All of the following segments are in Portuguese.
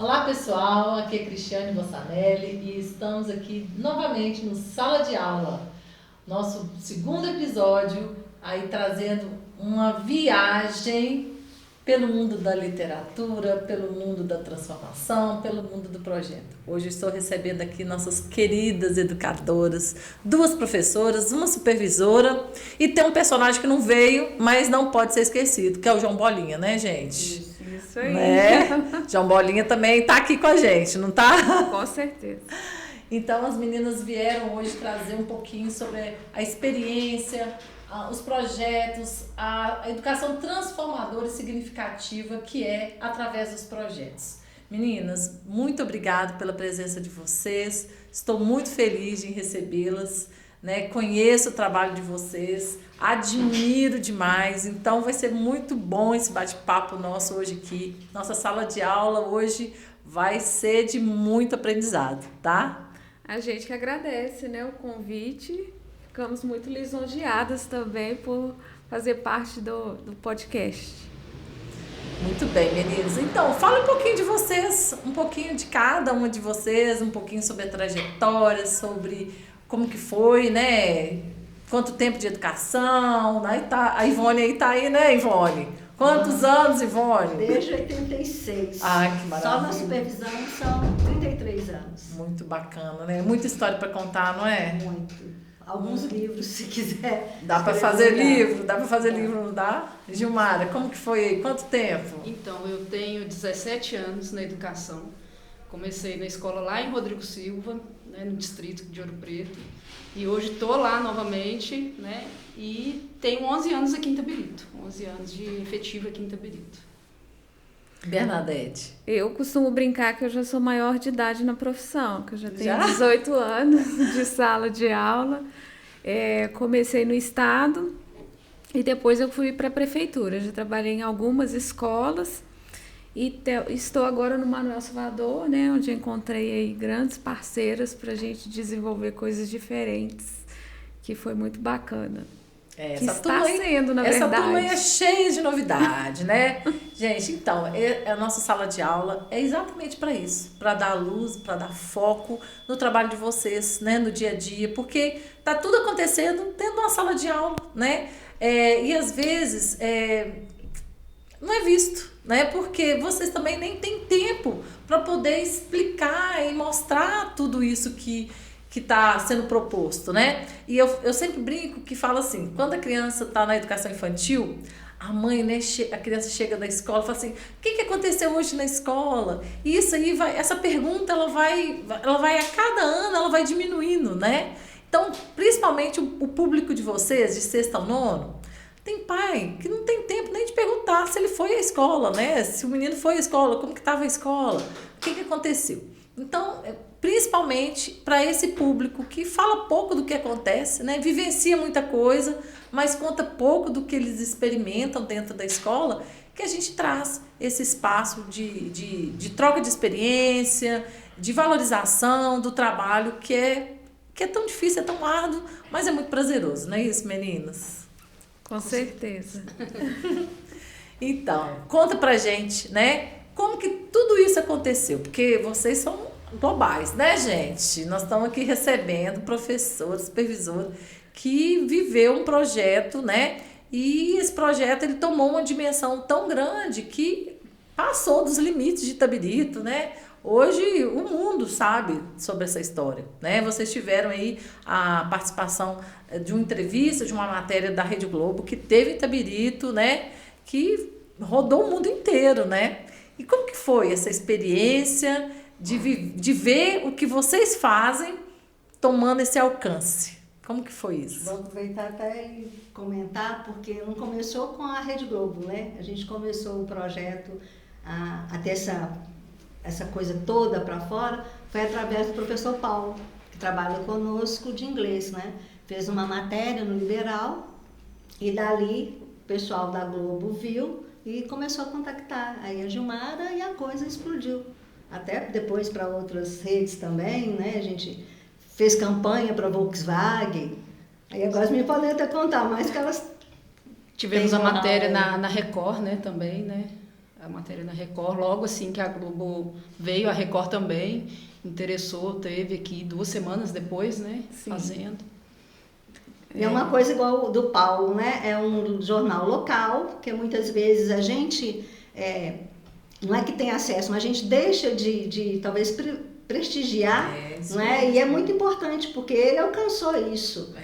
Olá pessoal, aqui é Cristiane Bossanelli e estamos aqui novamente no Sala de Aula, nosso segundo episódio, aí trazendo uma viagem pelo mundo da literatura, pelo mundo da transformação, pelo mundo do projeto. Hoje estou recebendo aqui nossas queridas educadoras, duas professoras, uma supervisora e tem um personagem que não veio, mas não pode ser esquecido, que é o João Bolinha, né, gente? Isso aí. Né? João Bolinha também está aqui com a gente, não tá? Com certeza. Então as meninas vieram hoje trazer um pouquinho sobre a experiência, os projetos, a educação transformadora e significativa que é através dos projetos. Meninas, muito obrigada pela presença de vocês, estou muito feliz em recebê-las, né? Conheço o trabalho de vocês, admiro demais, então vai ser muito bom esse bate-papo nosso hoje aqui. Nossa sala de aula hoje vai ser de muito aprendizado, tá? A gente que agradece, né, o convite. Ficamos muito lisonjeadas também por fazer parte do podcast. Muito bem, meninos. Então, fala um pouquinho de vocês, um pouquinho de cada uma de vocês, um pouquinho sobre a trajetória, sobre como que foi, né? Quanto tempo de educação, né? A Ivone aí tá aí, né, Ivone? Quantos anos, Ivone? Desde 86. Ai, que maravilha. Só na supervisão são 33 anos. Muito bacana, né? Muita história para contar, não é? Muito. Alguns livros, se quiser. Dá para fazer livro? Dá para fazer livro, não dá? Gilmara, como que foi aí? Quanto tempo? Então, eu tenho 17 anos na educação. Comecei na escola lá em Rodrigo Silva, né, no distrito de Ouro Preto. E hoje estou lá novamente, né? E tenho 11 anos aqui em Itabirito. 11 anos de efetivo aqui em Itabirito. Bernadette. Eu costumo brincar que eu já sou maior de idade na profissão, que eu já tenho 18 anos de sala de aula. Comecei no estado e depois eu fui para a prefeitura. Já trabalhei em algumas escolas e estou agora no Manuel Salvador, né, onde encontrei aí grandes parceiras para a gente desenvolver coisas diferentes, que foi muito bacana. Essa turma aí é cheia de novidade, né? Gente, então, a nossa sala de aula é exatamente para isso, para dar luz, para dar foco no trabalho de vocês, né, no dia a dia, porque tá tudo acontecendo dentro de uma sala de aula, né? E às vezes não é visto, né? Porque vocês também nem têm tempo para poder explicar e mostrar tudo isso que está sendo proposto, né? E eu sempre brinco que falo assim, quando a criança está na educação infantil, a mãe, né, a criança chega da escola e fala assim, o que aconteceu hoje na escola? E isso aí essa pergunta, ela vai a cada ano, ela vai diminuindo, né? Então, principalmente o público de vocês, de sexto ao nono, tem pai que não tem tempo nem de perguntar se ele foi à escola, né? Se o menino foi à escola, como que estava a escola, o que aconteceu? Então, principalmente para esse público que fala pouco do que acontece, né? Vivencia muita coisa, mas conta pouco do que eles experimentam dentro da escola, que a gente traz esse espaço de troca de experiência, de valorização do trabalho que é tão difícil, é tão árduo, mas é muito prazeroso, não é isso, meninas? Com certeza. Então, conta pra gente, né? Como que tudo isso aconteceu? Porque vocês são globais, né, gente? Nós estamos aqui recebendo professores, supervisores que viveu um projeto, né? E esse projeto ele tomou uma dimensão tão grande que passou dos limites de Itabirito, né? Hoje o mundo sabe sobre essa história, né? Vocês tiveram aí a participação de uma entrevista, de uma matéria da Rede Globo que teve em Itabirito, né? Que rodou o mundo inteiro, né? E como que foi essa experiência de ver o que vocês fazem tomando esse alcance? Como que foi isso? Vou aproveitar até e comentar, porque não começou com a Rede Globo, né? A gente começou o projeto a ter essa coisa toda para fora, foi através do professor Paulo, que trabalha conosco de inglês, né? Fez uma matéria no Liberal e dali o pessoal da Globo viu e começou a contactar aí a Gilmara e a coisa explodiu. Até depois para outras redes também, né? A gente fez campanha para a Volkswagen. Aí agora as minhas podem até contar mais que elas... Tivemos a matéria na Record, né, também, né? a matéria na Record. Logo assim que a Globo veio, a Record também interessou, teve aqui 2 semanas depois, né? Sim. Fazendo. É uma coisa igual o do Paulo, né? É um jornal local, que muitas vezes a gente, não é que tem acesso, mas a gente deixa de talvez prestigiar, não é? E é muito importante, porque ele alcançou isso.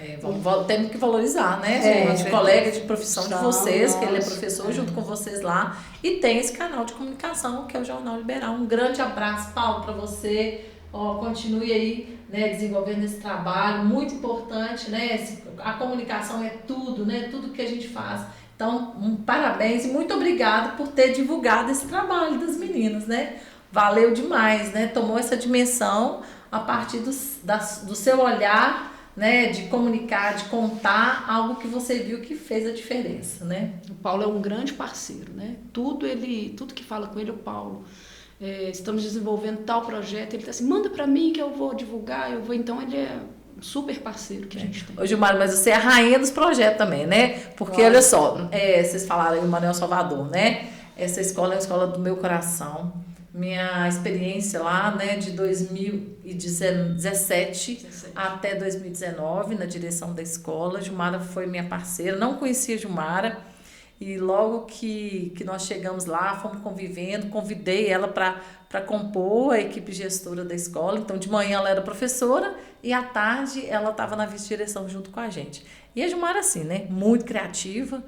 Temos que valorizar, né, gente? Colega de profissão de vocês, que ele é professor junto com vocês lá, e tem esse canal de comunicação, que é o Jornal Liberal. Um grande abraço, Paulo, para você. Continue aí, né, desenvolvendo esse trabalho, muito importante, né? A comunicação é tudo, né? Tudo que a gente faz. Então, parabéns e muito obrigado por ter divulgado esse trabalho das meninas, né? Valeu demais, né? Tomou essa dimensão a partir do seu olhar, né? De comunicar, de contar algo que você viu que fez a diferença, né? O Paulo é um grande parceiro, né? Tudo que fala com ele é o Paulo. Estamos desenvolvendo tal projeto, ele está assim, manda para mim que eu vou divulgar, então ele é um super parceiro que a gente tem. Ô Gilmara, mas você é a rainha dos projetos também, né? Porque olha só, vocês falaram aí o Manuel Salvador, né? Essa escola é a escola do meu coração. Minha experiência lá, né, de 2017 até 2019 na direção da escola. Gilmara foi minha parceira, não conhecia Gilmara. E logo que nós chegamos lá, fomos convivendo, convidei ela para compor a equipe gestora da escola. Então, de manhã ela era professora e à tarde ela estava na vice-direção junto com a gente. E a Gilmara, assim, né, muito criativa.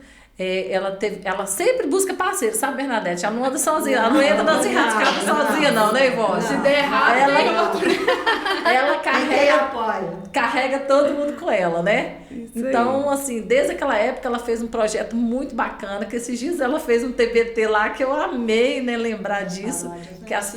Ela sempre busca parceiro, sabe, Bernadette? Ela não anda sozinha, ela não entra nas enrascadas sozinha, não, né, Ivone? Se der errado, ela carrega todo mundo com ela, né? Então, assim, desde aquela época ela fez um projeto muito bacana, que esses dias ela fez um TBT lá que eu amei, né, lembrar disso, que é as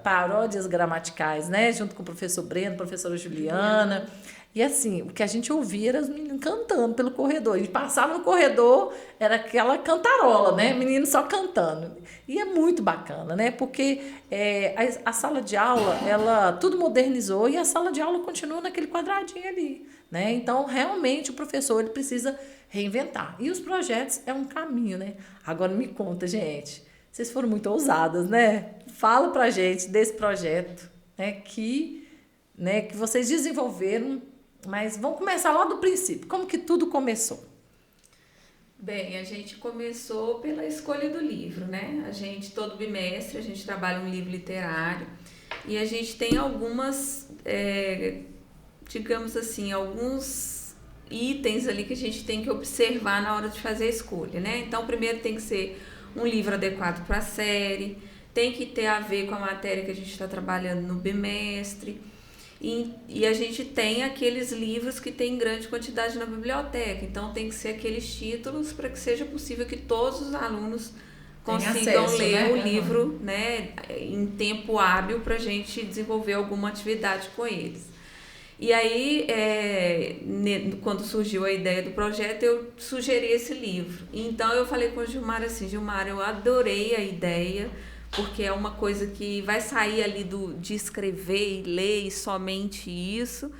paródias gramaticais, né, junto com o professor Breno, professora Juliana. E assim, o que a gente ouvia era os meninos cantando pelo corredor. A gente passava no corredor, era aquela cantarola, né? Menino só cantando. E é muito bacana, né? Porque a sala de aula, ela tudo modernizou e a sala de aula continua naquele quadradinho ali, né? Então, realmente, o professor ele precisa reinventar. E os projetos é um caminho, né? Agora, me conta, gente. Vocês foram muito ousadas, né? Fala pra gente desse projeto, né? Que vocês desenvolveram. Mas vamos começar lá do princípio. Como que tudo começou? Bem, a gente começou pela escolha do livro, né? Todo bimestre, a gente trabalha um livro literário e a gente tem algumas, digamos assim, alguns itens ali que a gente tem que observar na hora de fazer a escolha, né? Então, primeiro tem que ser um livro adequado para a série, tem que ter a ver com a matéria que a gente está trabalhando no bimestre. E a gente tem aqueles livros que tem grande quantidade na biblioteca, então tem que ser aqueles títulos para que seja possível que todos os alunos consigam ler o livro, né, em tempo hábil para a gente desenvolver alguma atividade com eles. E aí, quando surgiu a ideia do projeto, eu sugeri esse livro. Então eu falei com a Gilmara assim, Gilmara, eu adorei a ideia, porque é uma coisa que vai sair ali de escrever e ler e somente isso,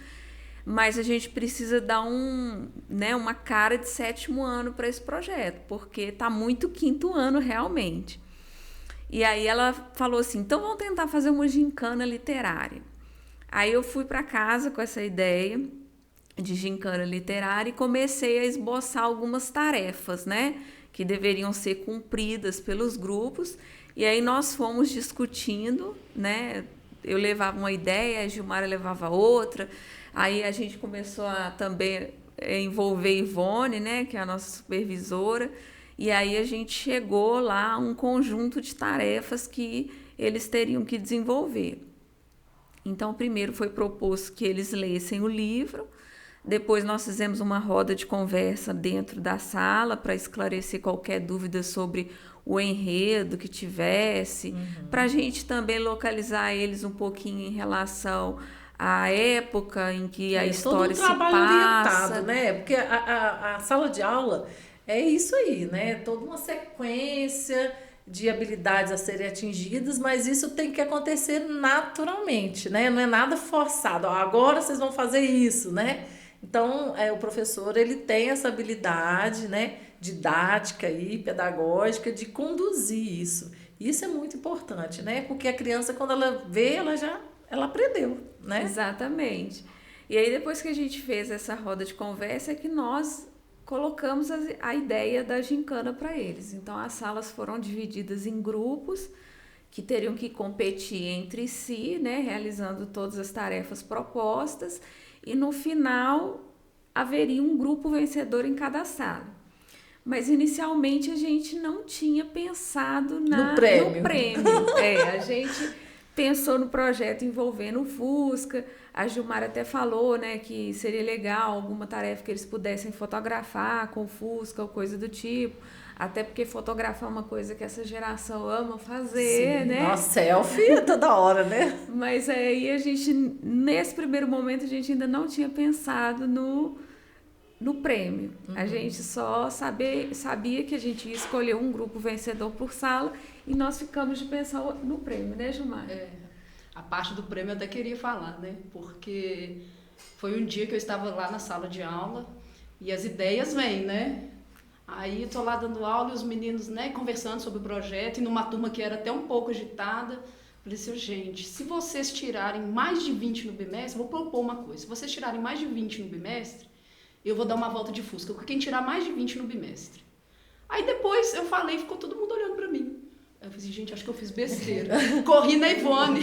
mas a gente precisa dar uma cara de 7º ano para esse projeto, porque está muito 5º ano realmente. E aí ela falou assim, então vamos tentar fazer uma gincana literária. Aí eu fui para casa com essa ideia de gincana literária e comecei a esboçar algumas tarefas, né, que deveriam ser cumpridas pelos grupos. E aí nós fomos discutindo, né? Eu levava uma ideia, a Gilmara levava outra. Aí a gente começou a também envolver Ivone, né? Que é a nossa supervisora. E aí a gente chegou lá a um conjunto de tarefas que eles teriam que desenvolver. Então, primeiro foi proposto que eles lessem o livro. Depois nós fizemos uma roda de conversa dentro da sala para esclarecer qualquer dúvida sobre o enredo que tivesse, para a gente também localizar eles um pouquinho em relação à época em que a história se passa. Todo um trabalho orientado, né? Porque a sala de aula é isso aí, né? Toda uma sequência de habilidades a serem atingidas, mas isso tem que acontecer naturalmente, né? Não é nada forçado. Agora vocês vão fazer isso, né? Então, o professor ele tem essa habilidade, né, didática e pedagógica de conduzir isso. Isso é muito importante, né? Porque a criança, quando ela vê, ela aprendeu, né? Exatamente. E aí, depois que a gente fez essa roda de conversa, é que nós colocamos a ideia da gincana para eles. Então, as salas foram divididas em grupos que teriam que competir entre si, né, realizando todas as tarefas propostas, e no final haveria um grupo vencedor em cada sala. Mas inicialmente a gente não tinha pensado no prêmio. A gente pensou no projeto envolvendo o Fusca. A Gilmar até falou, né, que seria legal alguma tarefa que eles pudessem fotografar com o Fusca ou coisa do tipo. Até porque fotografar é uma coisa que essa geração ama fazer, né? Nossa, selfie toda hora, né? Mas aí a gente, nesse primeiro momento, a gente ainda não tinha pensado no prêmio. A gente só sabia que a gente ia escolher um grupo vencedor por sala e nós ficamos de pensar no prêmio, né, Gilmar? A parte do prêmio eu até queria falar, né? Porque foi um dia que eu estava lá na sala de aula e as ideias vêm, né? Aí eu tô lá dando aula e os meninos, né, conversando sobre o projeto, e numa turma que era até um pouco agitada, falei assim, gente, se vocês tirarem mais de 20 no bimestre, vou propor uma coisa, se vocês tirarem mais de 20 no bimestre, eu vou dar uma volta de Fusca, quem tirar mais de 20 no bimestre. Aí depois eu falei, ficou todo mundo olhando pra mim. Aí eu falei assim, gente, acho que eu fiz besteira. Corri na Ivone.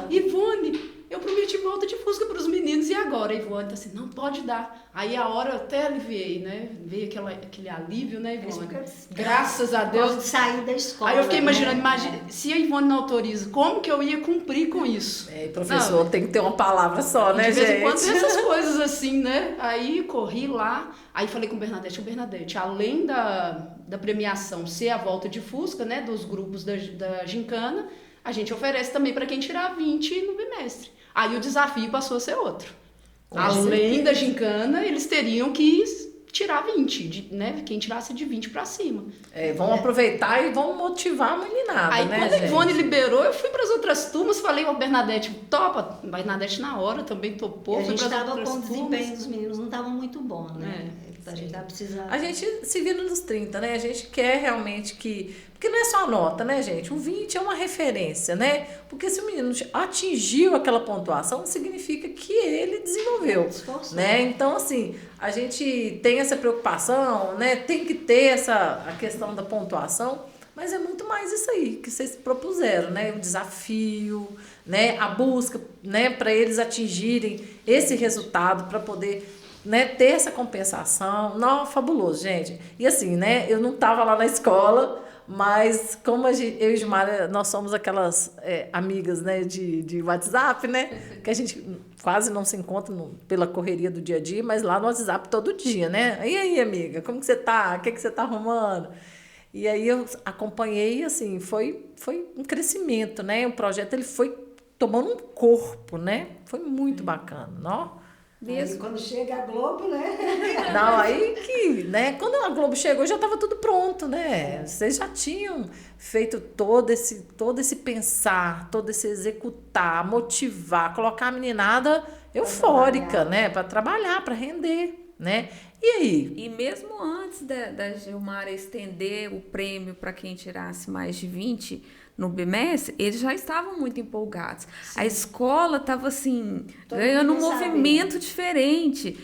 Ivone, eu prometi volta de Fusca para os meninos, e agora? A Ivone tá assim, não pode dar. Aí a hora eu até aliviei, né? Veio aquele alívio, né, Ivone? Graças a Deus. Pode sair da escola. Aí eu fiquei imaginando, se a Ivone não autoriza, como que eu ia cumprir com isso? Professor, tem que ter uma palavra só, né, gente? De vez em quando tem essas coisas assim, né? Aí corri lá, aí falei com o Bernadette, além da premiação ser a volta de Fusca, né, dos grupos da gincana, a gente oferece também para quem tirar 20 no bimestre. Aí o desafio passou a ser outro. Além da gincana, eles teriam que tirar 20, né? Quem tirasse de 20 para cima. Vão aproveitar e vão motivar a meninada, aí, né, quando a Ivone liberou, eu fui para as outras turmas, falei ao Bernadette, topa? Bernadette na hora também topou. A gente estava com o desempenho dos meninos, não estava muito bom, né? A gente tá precisando. A gente se vira nos 30, né? A gente quer realmente que... Porque não é só a nota, né, gente? O 20 é uma referência, né? Porque se o menino atingiu aquela pontuação, significa que ele desenvolveu, né? Então, assim, a gente tem essa preocupação, né? Tem que ter a questão da pontuação, mas é muito mais isso aí que vocês propuseram, né? O desafio, né? A busca, né? Para eles atingirem esse resultado, para poder... né, ter essa compensação. Não, fabuloso, gente. E assim, né, eu não estava lá na escola, mas como eu e Gilmar, nós somos aquelas amigas, né, de WhatsApp, né, que a gente quase não se encontra pela correria do dia a dia, mas lá no WhatsApp todo dia, né? E aí, amiga, como que você tá? O que você tá arrumando? E aí eu acompanhei, assim, foi um crescimento, né? O projeto ele foi tomando um corpo, né? Foi muito bacana, não? Aí, quando chega a Globo, né? Não, aí que, né? Quando a Globo chegou, já estava tudo pronto, né? Vocês já tinham feito todo esse pensar, todo esse executar, motivar, colocar a meninada eufórica, né? Para trabalhar, para render, né? E aí? E mesmo antes da Gilmar estender o prêmio para quem tirasse mais de 20 no bimestre, eles já estavam muito empolgados. Sim. A escola estava assim, ganhando um movimento diferente.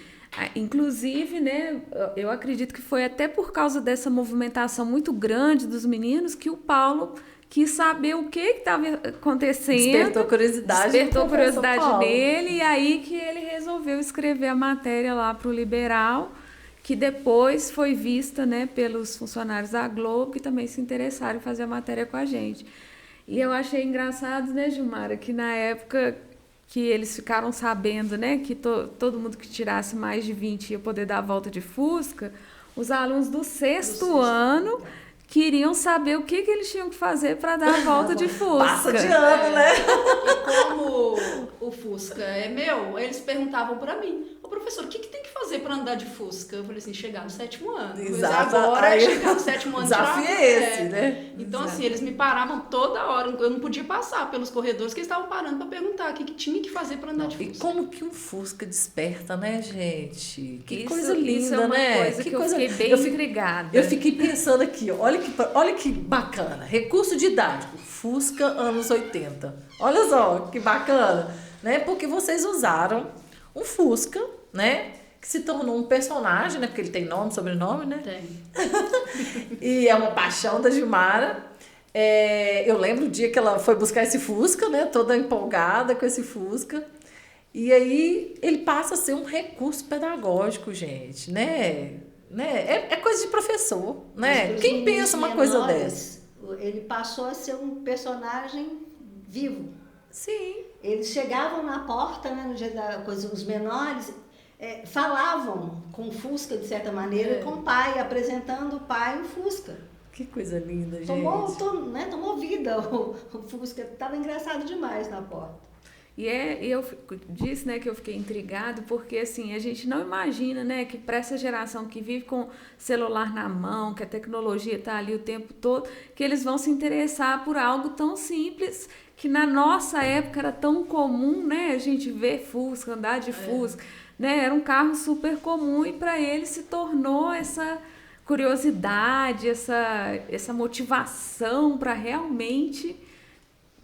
Inclusive, né, eu acredito que foi até por causa dessa movimentação muito grande dos meninos que o Paulo quis saber o que estava acontecendo. Despertou curiosidade nele, e aí que ele resolveu escrever a matéria lá para o Liberal, que depois foi vista, né, pelos funcionários da Globo, que também se interessaram em fazer a matéria com a gente. E eu achei engraçado, né, Gilmara, que na época que eles ficaram sabendo, né, que todo mundo que tirasse mais de 20 ia poder dar a volta de Fusca, os alunos do sexto ano queriam saber o que eles tinham que fazer para dar a volta de Fusca. Passa de ano, né? E como o Fusca é meu, eles perguntavam para mim, ô professor, o que tem que fazer para andar de Fusca? Eu falei assim, chegar no 7º ano. Exato. Agora é chegar no 7º ano. Desafio é esse, né? Então, Exato. assim, eles me paravam toda hora, eu não podia passar pelos corredores, que eles estavam parando para perguntar o que tinha que fazer para andar de Fusca. E como que um Fusca desperta, né, gente? Que Isso, coisa linda, isso é uma né? coisa que eu fiquei bem intrigada. Eu fiquei pensando aqui, olha que bacana. Recurso didático, Fusca anos 80. Olha só que bacana, né? Porque vocês usaram um Fusca, né? Que se tornou um personagem, né? Porque ele tem nome, sobrenome, né? Tem. E é uma paixão da Gilmara. Eu lembro o dia que ela foi buscar esse Fusca, né? Toda empolgada com esse Fusca. E aí ele passa a ser um recurso pedagógico, gente, né? É coisa de professor, né? Quem pensa uma coisa dessa? Ele passou a ser um personagem vivo. Sim. Eles chegavam na porta, né, no dia da coisa, os menores, falavam com o Fusca, de certa maneira, com o pai, apresentando o pai o Fusca. Que coisa linda, gente. Tomou vida o Fusca. Estava engraçado demais na porta. E eu disse, né, que eu fiquei intrigado, porque assim, a gente não imagina, né, que para essa geração que vive com celular na mão, que a tecnologia está ali o tempo todo, que eles vão se interessar por algo tão simples, que na nossa época era tão comum, né, a gente ver Fusca, andar de Fusca, né, era um carro super comum e para eles se tornou essa curiosidade, essa motivação para realmente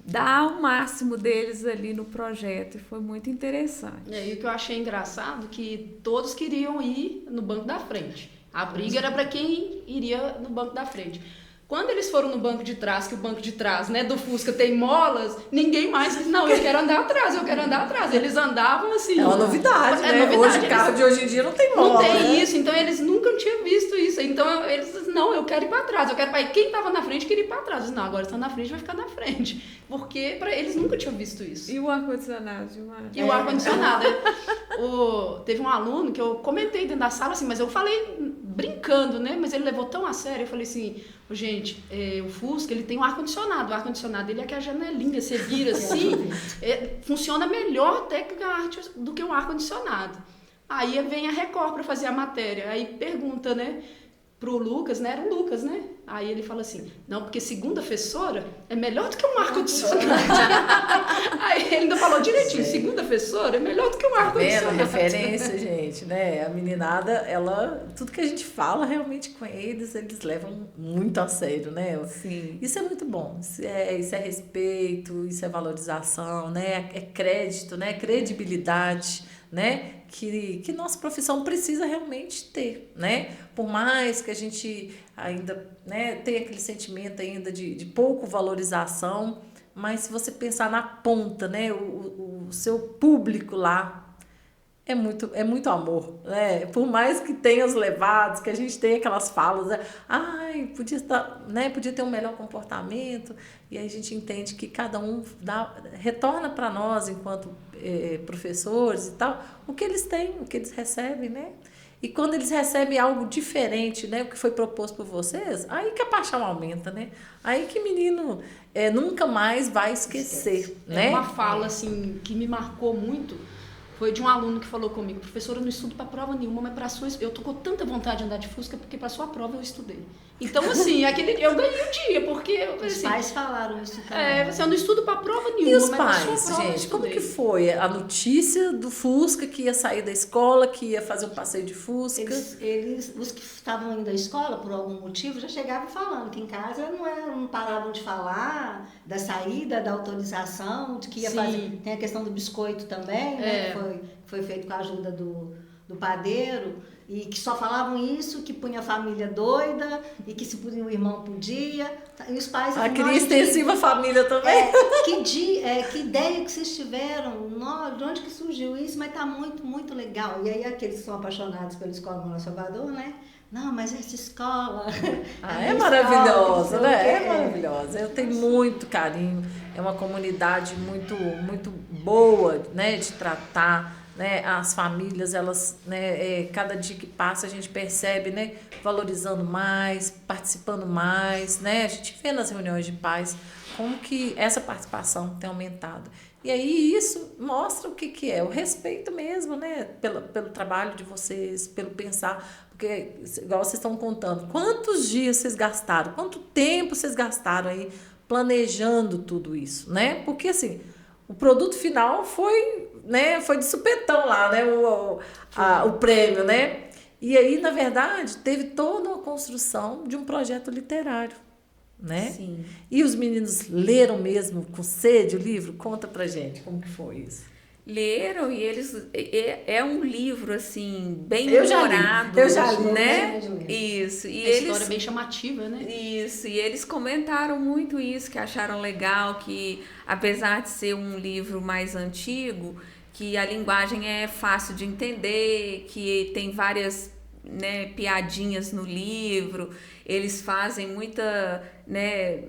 dar o máximo deles ali no projeto, e foi muito interessante. E o que eu achei engraçado, que todos queriam ir no banco da frente. A briga era para quem iria no banco da frente. Quando eles foram no banco de trás, que o banco de trás, né, do Fusca tem molas, ninguém mais disse, não, eu quero andar atrás. Eles andavam assim. É uma novidade, né? Novidade. Hoje o carro de hoje em dia não tem mola. Não tem, né? isso, então eles nunca tinham visto isso. Então eles disseram, não, eu quero ir para trás, eu quero para ir. Quem estava na frente queria ir para trás. Eu disse, não, agora está na frente, vai ficar na frente. Porque eles nunca tinham visto isso. E o ar-condicionado, Gilmara? E o ar-condicionado. Teve um aluno que eu comentei dentro da sala, assim, mas eu falei brincando, né? Mas ele levou tão a sério, eu falei assim, gente, o Fusca, ele tem um ar-condicionado. O ar-condicionado, ele é que a janelinha, você vira assim, funciona melhor até do que um ar-condicionado. Aí vem a Record para fazer a matéria, aí pergunta, né, pro Lucas, né, era o Lucas, né? Aí ele fala assim, não, porque segundo a professora, é melhor do que um ar-condicionado. Aí ele ainda falou direitinho, segundo a professora, é melhor do que um ar-condicionado. Referência, gente, né? A meninada, tudo que a gente fala realmente com eles levam muito a sério, né? Sim. Isso é muito bom, isso é respeito, isso é valorização, né? É crédito, né? Credibilidade, né? Que nossa profissão precisa realmente ter, né? Por mais que a gente ainda, né, tenha aquele sentimento ainda de pouco valorização, mas se você pensar na ponta, né, o seu público lá, é muito amor, né? Por mais que tenha os levados, que a gente tenha aquelas falas, né? Podia ter um melhor comportamento, e aí a gente entende que cada um retorna para nós, enquanto professores e tal, o que eles têm, o que eles recebem, né? E quando eles recebem algo diferente, né, o que foi proposto por vocês, aí que a paixão aumenta, né? Aí que menino nunca mais vai esquecer, né? Uma fala, assim, que me marcou muito, foi de um aluno que falou comigo, professora, eu não estudo para prova nenhuma, mas para sua eu tô com tanta vontade de andar de Fusca, porque para sua prova eu estudei. Então, assim, eu ganhei o dia, porque... Os pais falaram isso também. Assim, eu não estudo para prova nenhuma, e os mas pais, pra sua prova gente, eu como estudei. que foi a notícia do Fusca, que ia sair da escola, que ia fazer um passeio de Fusca? Os que estavam indo à escola, por algum motivo, já chegavam falando que em casa não paravam de falar da saída, da autorização, de que ia fazer... Tem a questão do biscoito também, né? Que foi feito com a ajuda do padeiro, e que só falavam isso, que punha a família doida, e que se o irmão podia, e os pais... Cria extensiva família também. Que ideia que vocês tiveram, de onde que surgiu isso, mas tá muito, muito legal. E aí aqueles que são apaixonados pela Escola Manuel Salvador, né? Não, mas essa escola... é maravilhosa, né? É maravilhosa. Eu tenho muito carinho. É uma comunidade muito, muito boa, né, de tratar, né, as famílias, elas, né, cada dia que passa a gente percebe, né, valorizando mais, participando mais, né, a gente vê nas reuniões de pais como que essa participação tem aumentado. E aí isso mostra o que é o respeito mesmo, né, pelo trabalho de vocês, pelo pensar, porque igual vocês estão contando, quantos dias vocês gastaram, quanto tempo vocês gastaram aí planejando tudo isso, né, porque assim, o produto final foi, né, foi de supetão lá, né, o prêmio, né? E aí, na verdade, teve toda uma construção de um projeto literário, né? Sim. E os meninos leram mesmo com sede o livro? Conta pra gente como que foi isso. Leram e eles é um livro assim bem humorado, eu já li, né? Isso. E a história bem chamativa, né? Isso. E eles comentaram muito isso, que acharam legal, que apesar de ser um livro mais antigo, que a linguagem é fácil de entender, que tem várias, né, piadinhas no livro. Eles fazem muita, né,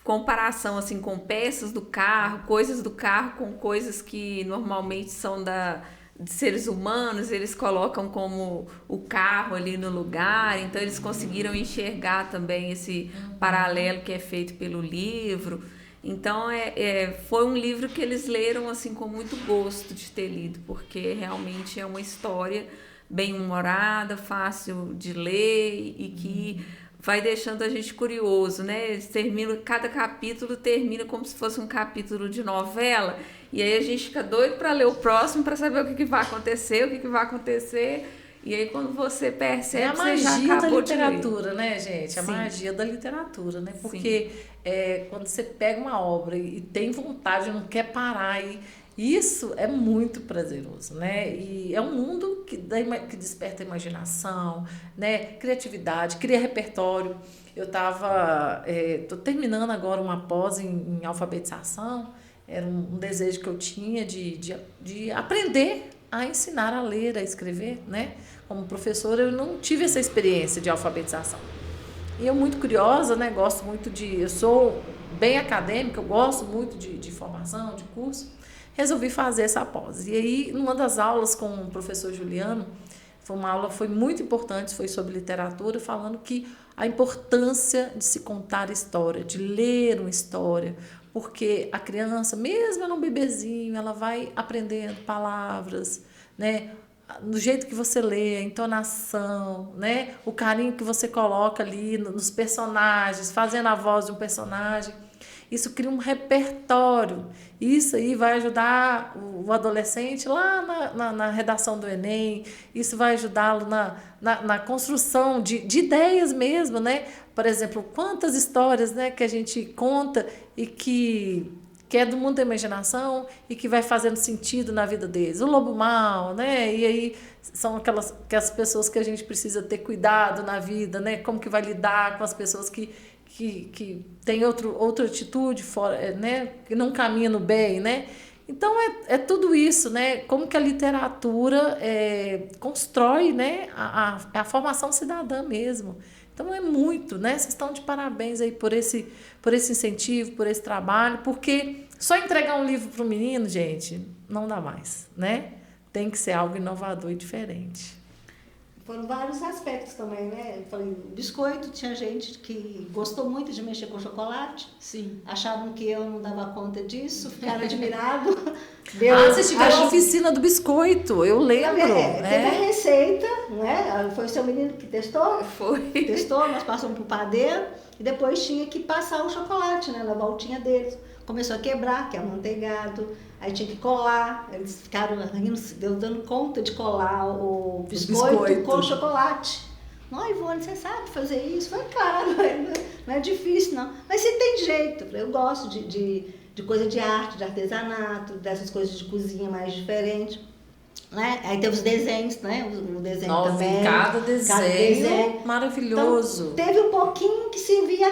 comparação assim com peças do carro, coisas do carro com coisas que normalmente são de seres humanos, eles colocam como o carro ali no lugar, então eles conseguiram enxergar também esse paralelo que é feito pelo livro. Então foi um livro que eles leram assim com muito gosto de ter lido, porque realmente é uma história bem humorada, fácil de ler e que vai deixando a gente curioso, né? Cada capítulo termina como se fosse um capítulo de novela, e aí a gente fica doido para ler o próximo, para saber o que vai acontecer, e aí quando você percebe, é a magia da literatura, de ler. Né, gente? A Sim. magia da literatura, né? Porque quando você pega uma obra e tem vontade, não quer parar, isso é muito prazeroso, né? E é um mundo que desperta a imaginação, né? Criatividade, cria repertório. Eu tô terminando agora uma pós em alfabetização, era um desejo que eu tinha de aprender a ensinar a ler, a escrever, né? Como professora, eu não tive essa experiência de alfabetização. E eu muito curiosa, né? Gosto muito eu sou bem acadêmica, eu gosto muito de formação, de curso. Resolvi fazer essa pós. E aí, numa das aulas com o professor Juliano, foi muito importante, foi sobre literatura, falando que a importância de se contar história, de ler uma história, porque a criança, mesmo ela um bebezinho, ela vai aprendendo palavras, né? Do jeito que você lê, a entonação, né? O carinho que você coloca ali nos personagens, fazendo a voz de um personagem. Isso cria um repertório. Isso aí vai ajudar o adolescente lá na redação do Enem. Isso vai ajudá-lo na construção de ideias mesmo, né? Por exemplo, quantas histórias, né, que a gente conta e que é do mundo da imaginação e que vai fazendo sentido na vida deles. O lobo mau, né? E aí são aquelas pessoas que a gente precisa ter cuidado na vida, né? Como que vai lidar com as pessoas que tem outra atitude fora, né? Que não caminha no bem, né? Então é tudo isso, né? Como que a literatura constrói, né? A formação cidadã mesmo. Então é muito, né? Vocês estão de parabéns aí por esse incentivo, por esse trabalho, porque só entregar um livro para o menino, gente, não dá mais, né? Tem que ser algo inovador e diferente. Foram vários aspectos também, né? Eu falei, biscoito, tinha gente que gostou muito de mexer com chocolate. Sim. Achavam que eu não dava conta disso, ficaram admirados. Vocês tiveram a oficina do biscoito, eu lembro. Teve a receita, né? Foi o seu menino que testou? Foi. Testou, nós passamos pro padeiro e depois tinha que passar o chocolate, né? Na voltinha deles. Começou a quebrar, que é amanteigado. Aí tinha que colar, eles ficaram dando conta de colar o biscoito com o chocolate. Não, Ivone, você sabe fazer isso? Foi claro, não é difícil não. Mas você tem jeito, eu gosto de coisa de arte, de artesanato, dessas coisas de cozinha mais diferentes. Né? Aí tem os desenhos, né? O desenho também. Cada desenho maravilhoso. Então, teve um pouquinho que servia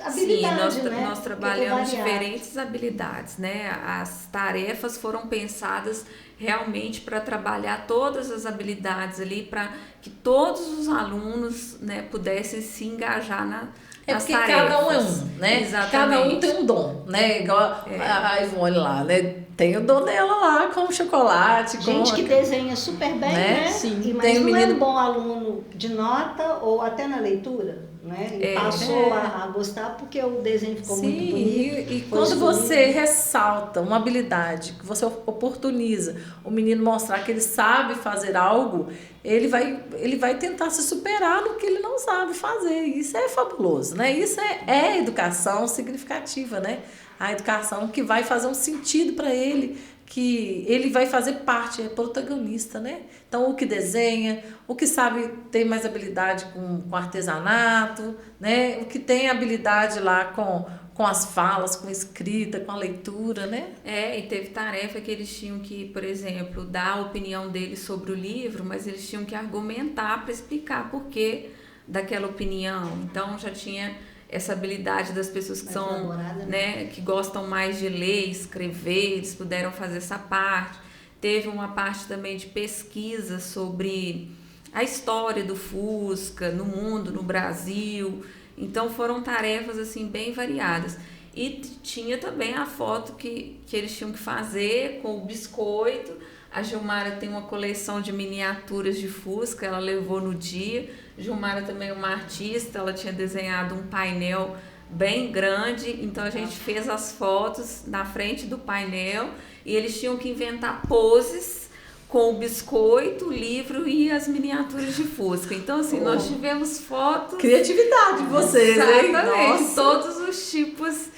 a habilidade, Sim, né? Nós trabalhamos diferentes habilidades, né? As tarefas foram pensadas realmente para trabalhar todas as habilidades ali, para que todos os alunos, né, pudessem se engajar nas porque tarefas. cada um é um, né? Exatamente. Cada um tem um dom, né? Igual a Ivone lá, né? Tem o dom dela lá com o chocolate. Gente que desenha super bem, né? Sim. Mas tem não é um bom aluno de nota ou até na leitura, né? E passou a gostar porque o desenho ficou muito bonito. E quando você ressalta uma habilidade, que você oportuniza o menino mostrar que ele sabe fazer algo, ele vai tentar se superar no que ele não sabe fazer. Isso é fabuloso, né? Isso é educação significativa, né? A educação que vai fazer um sentido para ele, que ele vai fazer parte, é protagonista, né? Então, o que desenha, o que sabe tem mais habilidade com artesanato, né? O que tem habilidade lá com as falas, com a escrita, com a leitura, né? E teve tarefa que eles tinham que, por exemplo, dar a opinião deles sobre o livro, mas eles tinham que argumentar para explicar por que daquela opinião. Então, já tinha essa habilidade das pessoas que são, né, que gostam mais de ler, escrever, eles puderam fazer essa parte. Teve uma parte também de pesquisa sobre a história do Fusca no mundo, no Brasil. Então foram tarefas assim bem variadas. E tinha também a foto que eles tinham que fazer com o biscoito. A Gilmara tem uma coleção de miniaturas de Fusca, ela levou no dia. Gilmara também é uma artista, ela tinha desenhado um painel bem grande, então a gente fez as fotos na frente do painel e eles tinham que inventar poses com o biscoito, o livro e as miniaturas de Fusca. Então, assim, nós tivemos fotos... Criatividade de vocês, hein? Exatamente, todos os tipos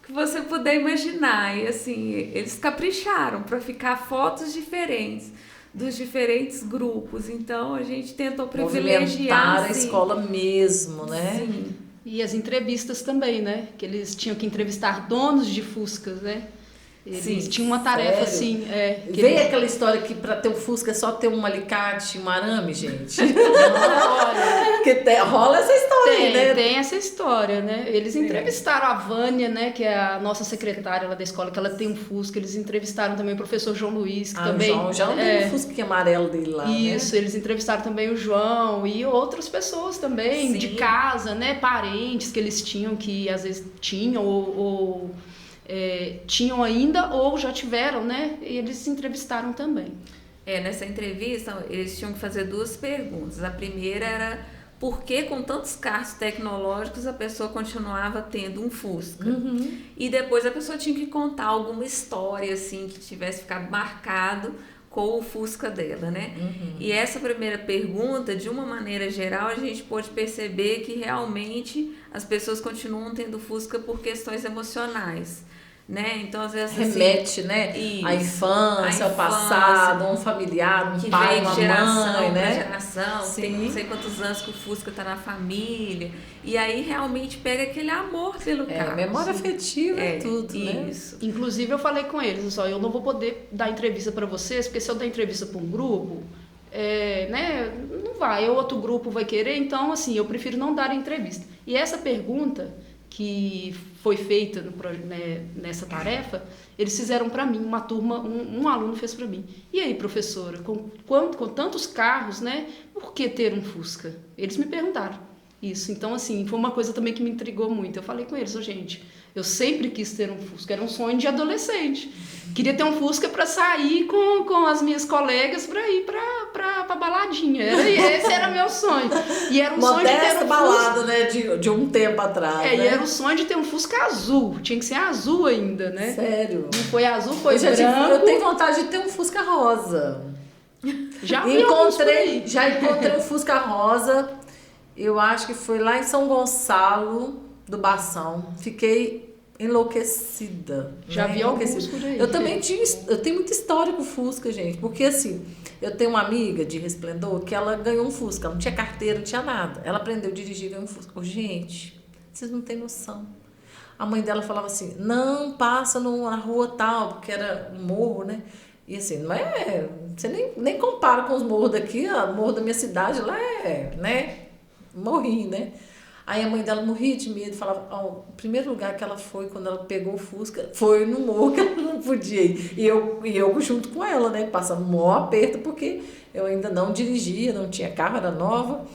que você puder imaginar. E, assim, eles capricharam para ficar fotos diferentes dos diferentes grupos. Então, a gente tentou privilegiar a escola mesmo, né? Sim. E as entrevistas também, né? Que eles tinham que entrevistar donos de Fuscas, né? Eles tinham uma tarefa assim. Veio aquela história que para ter um Fusca é só ter um alicate e um arame, gente? Rola essa história, né? Tem essa história, né? Eles entrevistaram a Vânia, né? Que é a nossa secretária lá da escola, que ela tem um Fusca. Eles entrevistaram também o professor João Luiz, que também... O João tem um Fusca amarelo dele lá, Isso, né? Eles entrevistaram também o João e outras pessoas também, de casa, né? Parentes que eles tinham, que às vezes tinham ou tinham ainda ou já tiveram, né? E eles entrevistaram também. Nessa entrevista, eles tinham que fazer 2 perguntas. A primeira era por que com tantos carros tecnológicos a pessoa continuava tendo um Fusca. Uhum. E depois a pessoa tinha que contar alguma história assim que tivesse ficado marcado com o Fusca dela, né? Uhum. E essa primeira pergunta, de uma maneira geral, a gente pôde perceber que realmente as pessoas continuam tendo Fusca por questões emocionais. Né? Então, às vezes, remete, assim, né? Isso, a infância, ao passado, um familiar, um pai, uma mãe, né? Geração, tem não sei quantos anos que o Fusca está na família, e aí realmente pega aquele amor pelo carro. Memória afetiva é tudo, isso. Né? Inclusive, eu falei com eles, eu não vou poder dar entrevista para vocês, porque se eu der entrevista para um grupo, né, não vai, outro grupo vai querer, então, assim, eu prefiro não dar entrevista. E essa pergunta que foi feita nessa tarefa, eles fizeram para mim, uma turma, um aluno fez para mim. E aí, professora, com tantos carros, né, por que ter um Fusca? Eles me perguntaram isso. Então, assim, foi uma coisa também que me intrigou muito. Eu falei com eles, gente, eu sempre quis ter um Fusca, era um sonho de adolescente. Queria ter um Fusca para sair com as minhas colegas para ir para baladinha. Esse era meu sonho. E era um sonho de ter um balada, Fusca, né, de um tempo atrás. né? E era o sonho de ter um Fusca azul. Tinha que ser azul ainda, né? Sério? Não foi azul, foi branco. Eu tenho vontade de ter um Fusca rosa. Já encontrei um Fusca rosa. Eu acho que foi lá em São Gonçalo do Bação. Fiquei enlouquecida. Já vi alguns por aí. Eu também tenho muita história com Fusca, gente. Porque assim, eu tenho uma amiga de Resplendor que ela ganhou um Fusca. Ela não tinha carteira, não tinha nada. Ela aprendeu a dirigir e ganhou um Fusca. Gente, vocês não têm noção. A mãe dela falava assim, não passa na rua tal, porque era um morro, né? E assim, não é... Você nem compara com os morros daqui. O morro da minha cidade lá né? Morri, né? Aí a mãe dela morria de medo, falava, o primeiro lugar que ela foi, quando ela pegou o Fusca, foi no morro que ela não podia ir. E eu junto com ela, né, passando um maior aperto, porque eu ainda não dirigia, não tinha carro, era nova.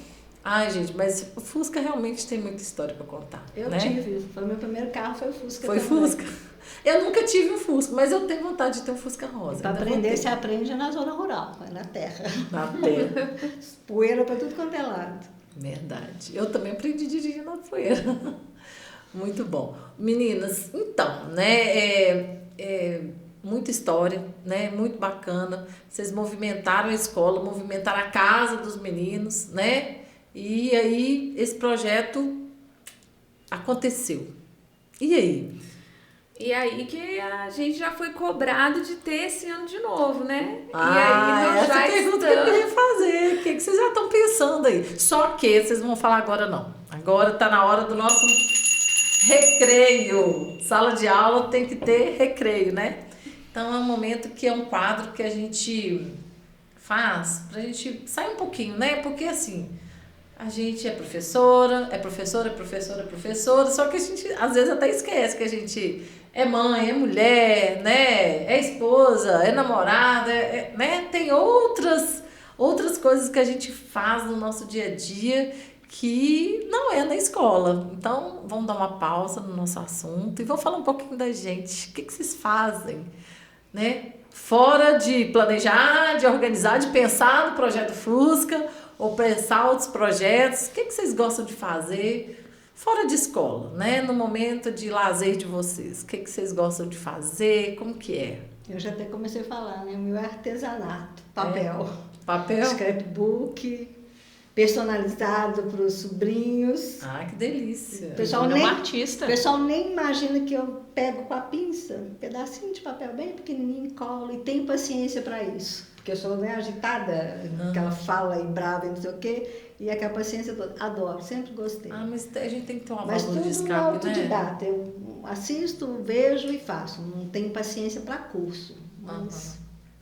Ai, gente, mas o Fusca realmente tem muita história para contar. Eu né? tive, foi o meu primeiro carro, foi o Fusca. Foi também. Fusca. Eu nunca tive um Fusca, mas eu tenho vontade de ter um Fusca rosa. Para aprender, se aprende na zona rural, na terra. Na terra. Poeira para tudo quanto é lado. Verdade. Eu também aprendi a dirigir na poeira. Muito bom. Meninas, então, né, muita história, né, muito bacana. Vocês movimentaram a escola, movimentaram a casa dos meninos, né? E aí esse projeto aconteceu. E aí? E aí que a gente já foi cobrado de ter esse ano de novo, né? E aí nós já pergunta que eu queria fazer. O que vocês já estão pensando aí? Só que vocês não vão falar agora não. Agora tá na hora do nosso recreio. Sala de aula tem que ter recreio, né? Então é um momento que é um quadro que a gente faz pra gente sair um pouquinho, né? Porque assim, a gente é professora, só que a gente às vezes até esquece que a gente é mãe, é mulher, né? É esposa, é namorada, né? Tem outras coisas que a gente faz no nosso dia a dia que não é na escola. Então, vamos dar uma pausa no nosso assunto e vamos falar um pouquinho da gente. O que vocês fazem, né? Fora de planejar, de organizar, de pensar no projeto Fusca ou pensar outros projetos, o que vocês gostam de fazer fora de escola, né? No momento de lazer de vocês, o que vocês gostam de fazer, como que é? Eu já até comecei a falar, né? O meu é artesanato, papel. Papel? Scrapbook, personalizado para os sobrinhos. Ah, que delícia. O pessoal nem, artista. O pessoal nem imagina que eu pego com a pinça um pedacinho de papel bem pequenininho, colo e tenho paciência para isso. Porque eu sou agitada, aquela fala e brava e não sei o quê, e aquela paciência toda. Adoro, sempre gostei. Ah, mas a gente tem que ter uma mas válvula de tudo escape, autodidata. Né? Eu assisto, vejo e faço. Não tenho paciência para curso. Mas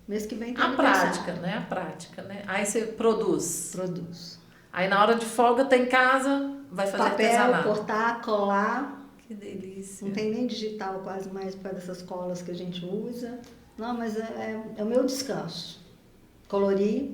mês que vem tem a prática, né? A prática, né? Aí você produz. Produz. Aí na hora de folga tá em casa, vai fazer papel, artesanato. cortar, colar. Que delícia. Não tem nem digital quase mais para essas colas que a gente usa. Não, mas é o meu descanso. Colorir.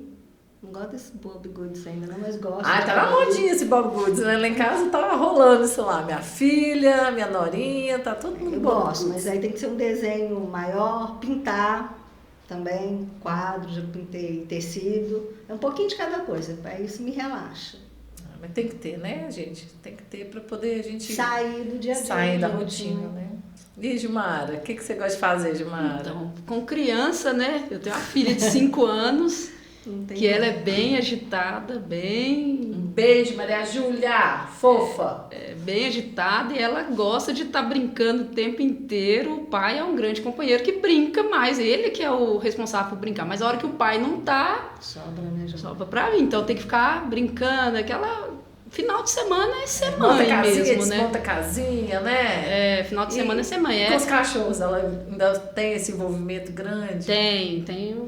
Não gosto desse Bob Goods ainda, não, mas gosto. Ah, tá na modinha esse Bob Goods, né? Lá em casa tá rolando isso lá. Minha filha, minha norinha, tá todo mundo bom. Eu gosto, mas aí tem que ser um desenho maior, pintar também, quadro, já pintei tecido. É um pouquinho de cada coisa, para isso me relaxa. Ah, mas tem que ter, né, gente? Tem que ter para poder a gente sair do dia a dia. Sair da rotina, né? E Gilmara, o que você gosta de fazer, Gilmara? Então, com criança, né? Eu tenho uma filha de 5 anos, que ela é bem agitada, bem... Um beijo, Maria Júlia, fofa. É bem agitada e ela gosta de estar brincando o tempo inteiro. O pai é um grande companheiro que brinca mais, ele que é o responsável por brincar. Mas a hora que o pai não tá, sobra, né, sobra pra mim. Então tem que ficar brincando, aquela... Final de semana é ser mãe casinha, mesmo, né? Desmonta casinha, né? É, final de semana é ser mãe. Com os cachorros, ela ainda tem esse envolvimento grande? Tem.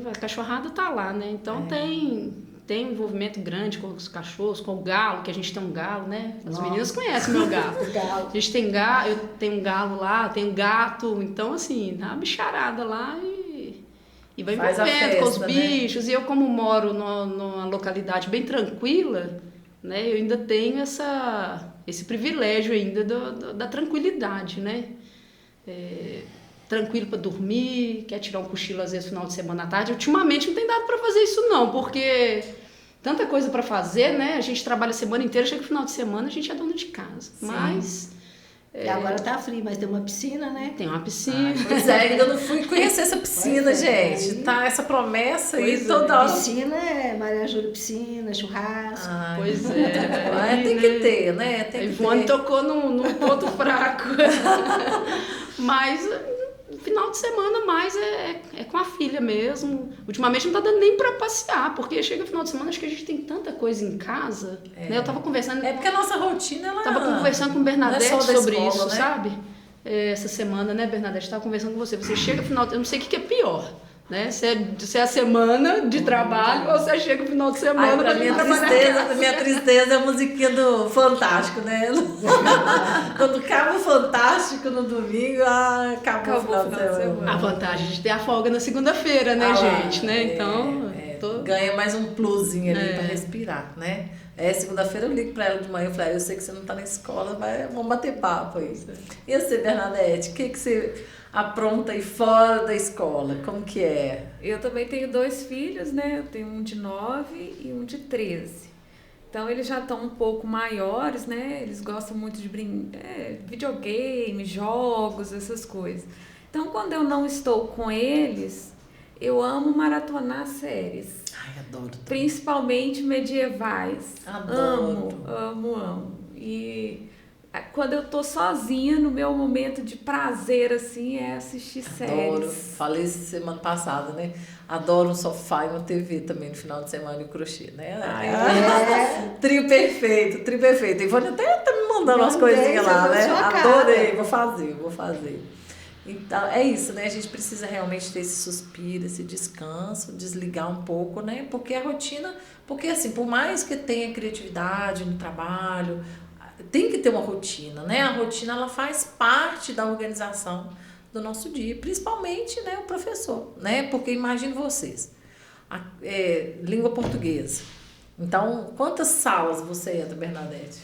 A cachorrada tá lá, né? Então tem um envolvimento grande com os cachorros, com o galo, que a gente tem um galo, né? As meninas conhecem o meu galo. Galo. A gente tem galo, eu tenho um galo lá, tenho um gato. Então, assim, dá uma bicharada lá e vai envolvendo com os bichos. Né? E eu, como moro numa localidade bem tranquila, né, eu ainda tenho esse privilégio ainda da tranquilidade, né? Tranquilo para dormir, quer tirar um cochilo às vezes no final de semana à tarde. Ultimamente não tem dado para fazer isso não, porque tanta coisa para fazer, né? A gente trabalha a semana inteira, chega no final de semana a gente é dona de casa. Sim. Mas... E agora tá frio, mas tem uma piscina, né? Tem uma piscina. Pois é, ainda não fui conhecer essa piscina, gente. Tá essa promessa aí toda hora. Piscina é Maria Júlia Piscina, churrasco. Ai, pois é. Tem que ter, né? Tem a que Ivone ter. tocou num ponto fraco. Mas final de semana mais é com a filha mesmo. Ultimamente não tá dando nem pra passear, porque chega final de semana, acho que a gente tem tanta coisa em casa. Né? Eu tava conversando... É porque a nossa rotina, ela... Tava conversando com Bernadette sobre escola, isso, né? sabe? Essa semana, né, Bernadette? Tava conversando com você. Você chega final... Eu não sei o que é pior. né? Se é a semana de trabalho ou você chega no final de semana pra minha tristeza é a musiquinha do Fantástico, né? Quando acaba o Fantástico no domingo, acabou o final de semana. A vantagem de ter a folga na segunda-feira, né, gente? Né? Então, ganha mais um plusinho ali pra respirar, né? Segunda-feira eu ligo pra ela de manhã e falo, eu sei que você não tá na escola, vamos bater papo aí. E você, Bernadette, o que você apronta aí fora da escola? Como que é? Eu também tenho 2 filhos, né? Eu tenho um de 9 e um de 13. Então, eles já estão um pouco maiores, né? Eles gostam muito de videogame, jogos, essas coisas. Então, quando eu não estou com eles, eu amo maratonar séries. Ai, adoro. Principalmente medievais. Adoro. Amo. E quando eu tô sozinha, no meu momento de prazer, assim, é assistir séries. Adoro. Falei isso semana passada, né? Adoro um sofá e uma TV também no final de semana e crochê, né? Trio perfeito. Ivone até tá me mandando umas coisinhas lá, né? Adorei, vou fazer. Então, é isso, né? A gente precisa realmente ter esse suspiro, esse descanso, desligar um pouco, né? Porque a rotina... Porque, assim, por mais que tenha criatividade no trabalho, tem que ter uma rotina, né? A rotina, ela faz parte da organização do nosso dia, principalmente, né, o professor, né? Porque imagine vocês, língua portuguesa. Então, quantas salas você entra, Bernadette?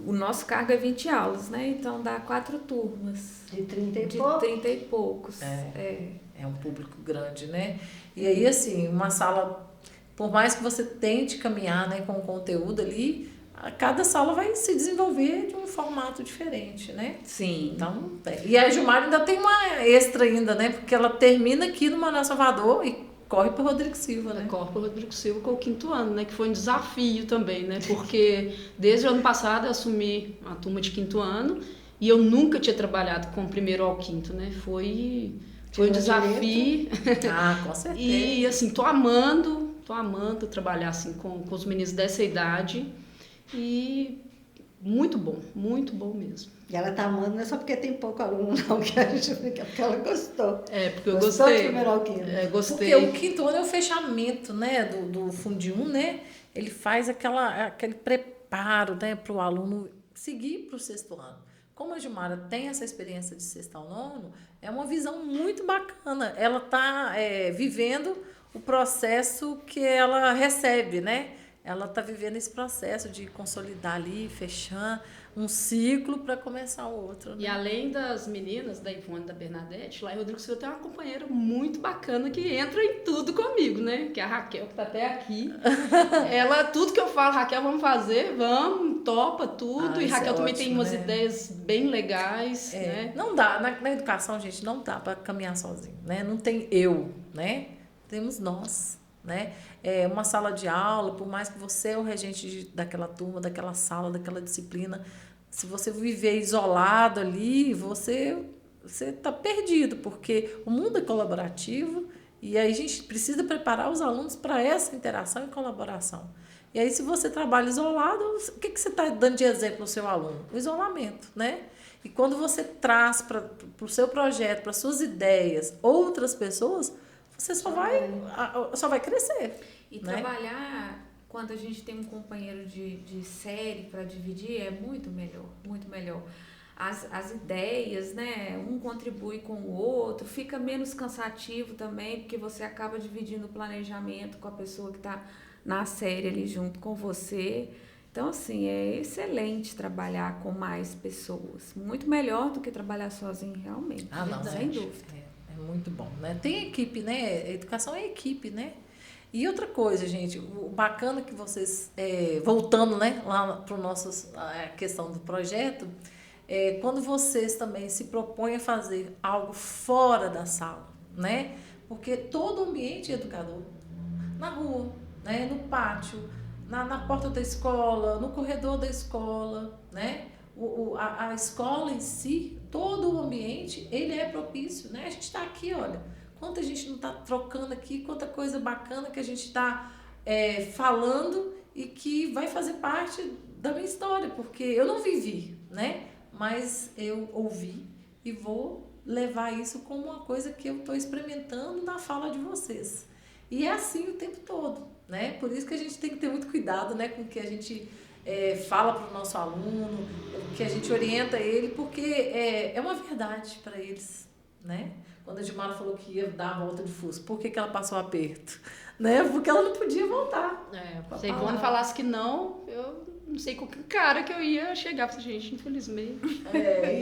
O nosso cargo é 20 aulas, né? Então dá 4 turmas. De 30 e de poucos? 30 e poucos. É um público grande, né? E aí, assim, uma sala, por mais que você tente caminhar, né, com o conteúdo ali, cada sala vai se desenvolver de um formato diferente, né? Sim. Então, e a Gilmar ainda tem uma extra ainda, né? Porque ela termina aqui no Manoel Salvador e corre para o Rodrigo Silva, né? Corre para o Rodrigo Silva com o 5º ano, né? Que foi um desafio também, né? Porque desde o ano passado eu assumi a turma de 5º ano e eu nunca tinha trabalhado com o 1º ao 5º, né? Foi um desafio. Com certeza. E, assim, tô amando trabalhar, assim, com os meninos dessa idade. E muito bom mesmo. E ela tá amando, não é só porque tem pouco aluno, não, que a gente fica, porque ela gostou. Porque eu gostou gostei. Do 1º ao 5º. Porque Gostei. o 5º ano é o fechamento, né, do Fundi 1, né? Ele faz aquele preparo, né, para o aluno seguir para o 6º ano. Como a Gilmara tem essa experiência de 6º ao 9º, é uma visão muito bacana. Ela está vivendo o processo que ela recebe, né? Ela está vivendo esse processo de consolidar ali, fechar um ciclo para começar o outro. Né? E além das meninas, da Ivone e da Bernadette, lá em Rodrigo Silva tem uma companheira muito bacana que entra em tudo comigo, né? Que é a Raquel, que está até aqui. Ela, tudo que eu falo, Raquel, vamos, topa tudo. E Raquel também tem umas ideias bem legais. Né? Não dá, na educação, gente, não dá para caminhar sozinho, né? Não tem eu, né? Temos nós. Né? Uma sala de aula, por mais que você é o regente daquela turma, daquela sala, daquela disciplina, se você viver isolado ali, você está perdido, porque o mundo é colaborativo e aí a gente precisa preparar os alunos para essa interação e colaboração. E aí, se você trabalha isolado, o que você está dando de exemplo ao seu aluno? O isolamento, né? E quando você traz para o seu projeto, para suas ideias, outras pessoas, você só vai crescer. E trabalhar, quando a gente tem um companheiro de série para dividir, é muito melhor, muito melhor. As ideias, né? Um contribui com o outro, fica menos cansativo também, porque você acaba dividindo o planejamento com a pessoa que está na série ali junto com você. Então, assim, é excelente trabalhar com mais pessoas. Muito melhor do que trabalhar sozinho, realmente. Não, sem dúvida. É muito bom, né? Tem equipe, né? A educação é equipe, né? E outra coisa, gente, o bacana que vocês, voltando, né, lá para a questão do projeto, quando vocês também se propõem a fazer algo fora da sala, né? Porque todo ambiente é educador, na rua, né? No pátio, na porta da escola, no corredor da escola, né? A escola em si, todo o ambiente, ele é propício, né? A gente está aqui, olha, quanta gente não está trocando aqui, quanta coisa bacana que a gente está falando e que vai fazer parte da minha história, porque eu não vivi, né? Mas eu ouvi e vou levar isso como uma coisa que eu estou experimentando na fala de vocês. E é assim o tempo todo, né? Por isso que a gente tem que ter muito cuidado, né, com o que a gente fala para o nosso aluno, que a gente orienta ele, porque é uma verdade para eles, né? Quando a Gilmara falou que ia dar a volta de Fusca, por que ela passou aperto? Né? Porque ela não podia voltar. Se a Ivone falasse que não, eu não sei com que cara que eu ia chegar pra gente, infelizmente.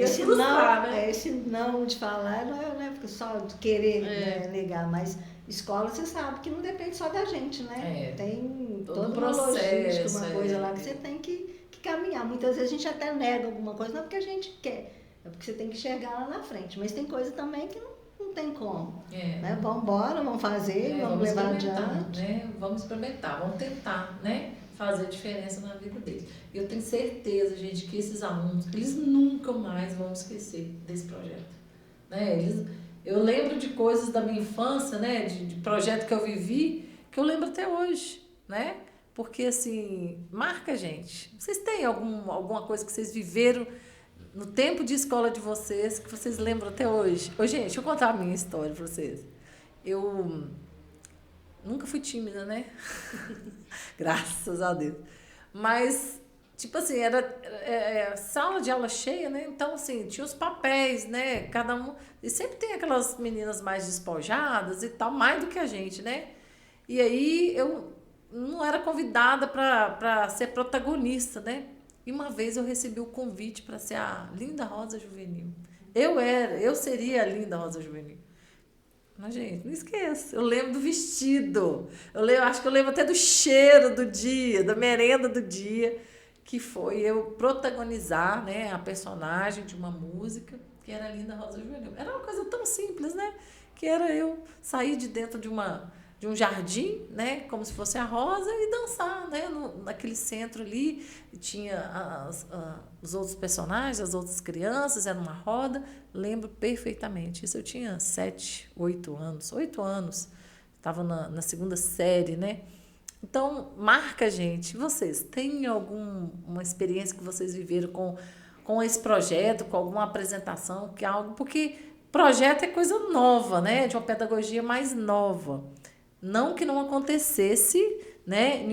Esse não, né? Esse não de falar não é só de querer negar, mas escola você sabe que não depende só da gente, né? Tem todo uma logística, uma coisa lá que você tem que caminhar. Muitas vezes a gente até nega alguma coisa, não é porque a gente quer, é porque você tem que enxergar lá na frente. Mas tem coisa também que não tem como. Né? Vamos embora, vamos fazer, vamos levar adiante. Né? Vamos experimentar, vamos tentar, né? Fazer diferença na vida deles. Eu tenho certeza, gente, que esses alunos, eles nunca mais vão esquecer desse projeto. Né? Eu lembro de coisas da minha infância, né? De projeto que eu vivi, que eu lembro até hoje, né? Porque, assim, marca a gente. Vocês têm alguma coisa que vocês viveram no tempo de escola de vocês, que vocês lembram até hoje? Ô, gente, deixa eu contar a minha história pra vocês. Eu nunca fui tímida, né? Graças a Deus. Mas, tipo assim, era sala de aula cheia, né? Então, assim, tinha os papéis, né? Cada um... E sempre tem aquelas meninas mais despojadas e tal, mais do que a gente, né? E aí, eu não era convidada para ser protagonista, né? E uma vez eu recebi o convite para ser a Linda Rosa Juvenil. Eu seria a Linda Rosa Juvenil. Mas, gente, não esqueça. Eu lembro do vestido. Acho que eu lembro até do cheiro do dia, da merenda do dia, que foi eu protagonizar, né, a personagem de uma música, que era a Linda Rosa Juvenil. Era uma coisa tão simples, né? Que era eu sair de dentro de um jardim, né, como se fosse a Rosa, e dançar, né, naquele centro ali. E tinha os outros personagens, as outras crianças, era uma roda. Lembro perfeitamente. Isso eu tinha 8 anos. Estava na 2ª série, né? Então, marca, gente. Vocês têm alguma experiência que vocês viveram com esse projeto, com alguma apresentação, que é algo... Porque projeto é coisa nova, né? De uma pedagogia mais nova. Não que não acontecesse, né,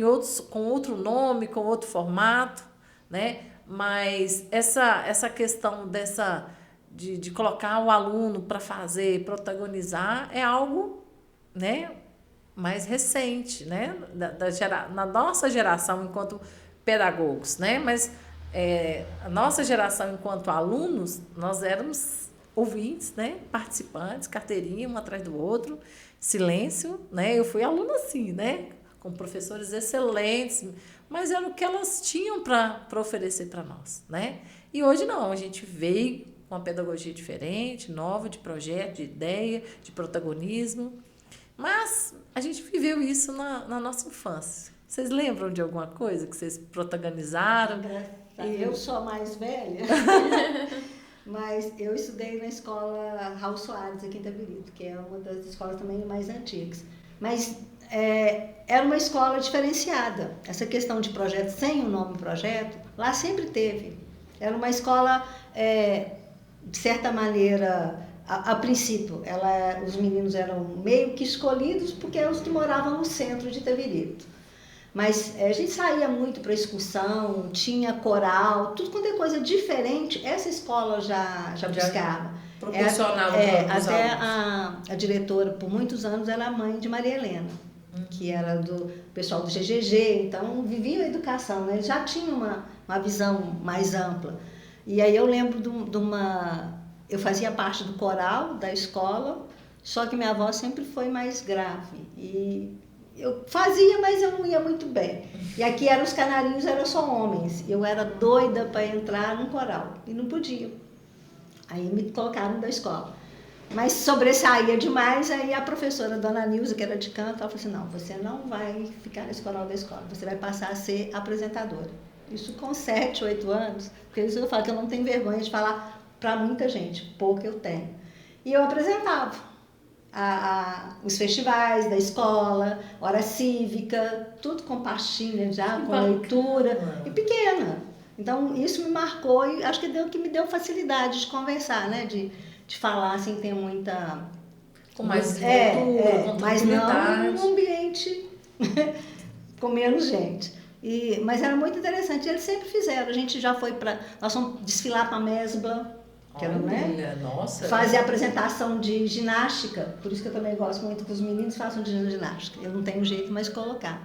com outro nome, com outro formato, né, mas essa questão de colocar o aluno para fazer, protagonizar, é algo, né, mais recente, né, na nossa geração enquanto pedagogos, né, mas a nossa geração enquanto alunos, nós éramos ouvintes, né, participantes, carteirinha um atrás do outro, silêncio, né? Eu fui aluna assim, né? Com professores excelentes, mas era o que elas tinham para oferecer para nós, né? E hoje não, a gente veio com uma pedagogia diferente, nova, de projeto, de ideia, de protagonismo, mas a gente viveu isso na nossa infância. Vocês lembram de alguma coisa que vocês protagonizaram? Eu sou a mais velha. Mas eu estudei na escola Raul Soares, aqui em Itabirito, que é uma das escolas também mais antigas. Mas era uma escola diferenciada. Essa questão de projeto sem o nome projeto, lá sempre teve. Era uma escola, de certa maneira, a princípio, os meninos eram meio que escolhidos porque eram os que moravam no centro de Itabirito. Mas a gente saía muito para excursão, tinha coral, tudo quanto é coisa diferente, essa escola já buscava. Proporcionava até a diretora, por muitos anos, era a mãe de Maria Helena, que era do pessoal do GGG, então vivia a educação, né? Já tinha uma visão mais ampla. E aí eu lembro eu fazia parte do coral da escola, só que minha avó sempre foi mais grave. E eu fazia, mas eu não ia muito bem. E aqui os canarinhos, eram só homens. Eu era doida para entrar num coral e não podia. Aí me colocaram da escola. Mas sobressaía demais, aí a professora, Dona Nilza, que era de canto, ela falou assim, não, você não vai ficar nesse coral da escola, você vai passar a ser apresentadora. Isso com 7, 8 anos, porque isso eu falo que eu não tenho vergonha de falar para muita gente, pouco eu tenho. E eu apresentava os festivais da escola, hora cívica, tudo com pastinha já, com leitura, e pequena. Então, isso me marcou e acho que me deu facilidade de conversar, né? de falar sem ter muita... Com mais cultura, com mas não num ambiente com menos gente. Mas era muito interessante, eles sempre fizeram. A gente já foi para... Nós fomos desfilar para a Mesbla, que era, né? Nossa, fazer apresentação de ginástica, por isso que eu também gosto muito que os meninos façam de ginástica. Eu não tenho jeito mais de colocar.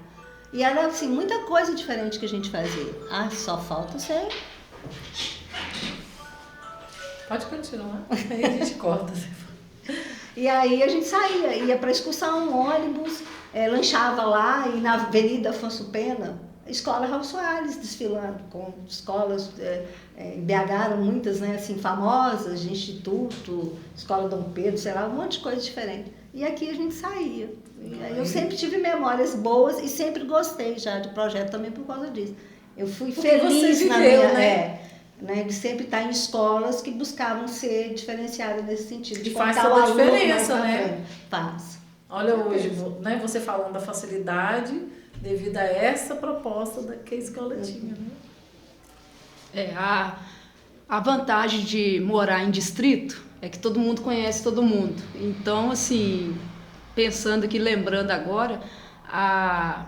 E era, assim, muita coisa diferente que a gente fazia. Só falta ser... Pode continuar, aí a gente corta. E aí a gente saía, ia para excursão, ônibus, lanchava lá, e na Avenida Afonso Pena, Escola Raul Soares desfilando, com escolas, em BH eram muitas, né, assim, famosas, de instituto, Escola Dom Pedro, sei lá, um monte de coisa diferente. E aqui a gente saía. E aí eu sempre tive memórias boas e sempre gostei já do projeto também por causa disso. Eu fui feliz na minha... de sempre estar em escolas que buscavam ser diferenciadas nesse sentido. De faz toda a diferença, né? Faz. Olha hoje, né, você falando da facilidade devido a essa proposta que a escola tinha, né? A vantagem de morar em distrito é que todo mundo conhece todo mundo. Então, assim, pensando aqui, lembrando agora, a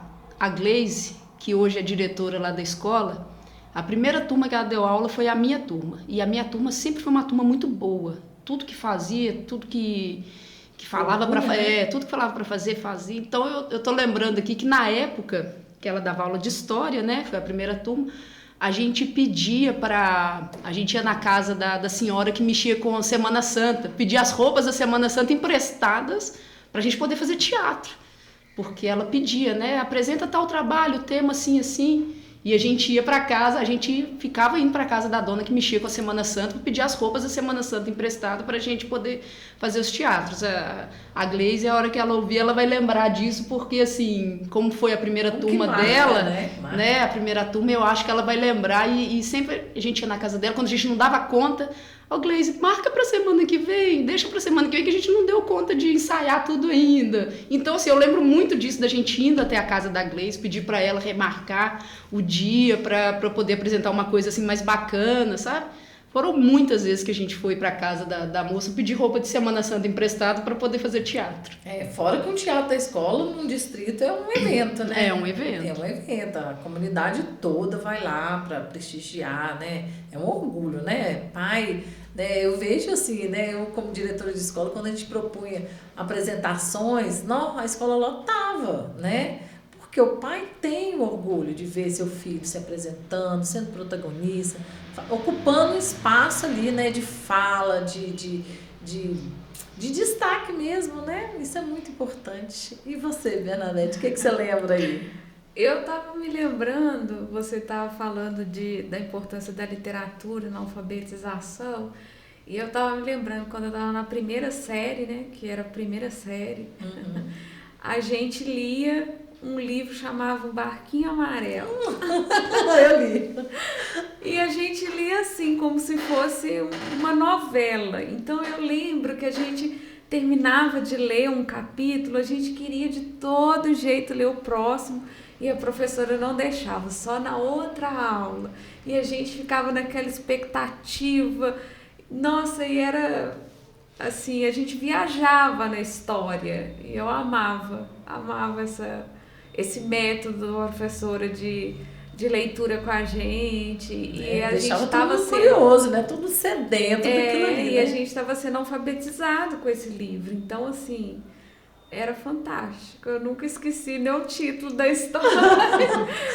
Gleise, que hoje é diretora lá da escola, a primeira turma que ela deu aula foi a minha turma. E a minha turma sempre foi uma turma muito boa. Tudo que fazia, tudo que falava para tudo que falava para fazer, fazia. Então eu tô lembrando aqui que na época que ela dava aula de história, né, foi a primeira turma, a gente ia na casa da senhora que mexia com a Semana Santa, pedia as roupas da Semana Santa emprestadas para a gente poder fazer teatro. Porque ela pedia, né, apresenta tal trabalho, tema assim, assim. E a gente ia para casa, a gente ficava indo para casa da dona que mexia com a Semana Santa para pedir as roupas da Semana Santa emprestada para a gente poder fazer os teatros. A Gleise, a hora que ela ouvir, ela vai lembrar disso, porque assim, como foi a primeira turma dela, né? A primeira turma, eu acho que ela vai lembrar e sempre a gente ia na casa dela, quando a gente não dava conta, Gleise, marca pra semana que vem, deixa pra semana que vem, que a gente não deu conta de ensaiar tudo ainda. Então, assim, eu lembro muito disso, da gente indo até a casa da Gleise, pedir pra ela remarcar o dia pra poder apresentar uma coisa assim mais bacana, sabe? Foram muitas vezes que a gente foi pra casa da moça pedir roupa de Semana Santa emprestada pra poder fazer teatro. Fora que o teatro da escola, num distrito, é um evento, né? É um evento. É um evento, a comunidade toda vai lá pra prestigiar, né? É um orgulho, né? Pai, né? Eu vejo assim, né? Eu como diretora de escola, quando a gente propunha apresentações, a escola lotava, né? Porque o pai tem o orgulho de ver seu filho se apresentando, sendo protagonista, ocupando espaço ali, né, de fala, de destaque mesmo, né? Isso é muito importante. E você, Bernadette, o que você lembra aí? Eu estava me lembrando, você estava falando da importância da literatura na alfabetização, e eu estava me lembrando quando eu estava na primeira série, né, que era a primeira série, a gente lia um livro chamado Barquinho Amarelo. Eu li. E a gente lia assim, como se fosse uma novela. Então eu lembro que a gente terminava de ler um capítulo, a gente queria de todo jeito ler o próximo, e a professora não deixava, só na outra aula. E a gente ficava naquela expectativa. Nossa, e era assim, a gente viajava na história. E eu amava esse método da professora de leitura com a gente. E a gente estava sendo curioso, né? Tudo sedento daquilo ali, e a gente estava sendo alfabetizado com esse livro. Então, assim, era fantástico. Eu nunca esqueci nem o título da história.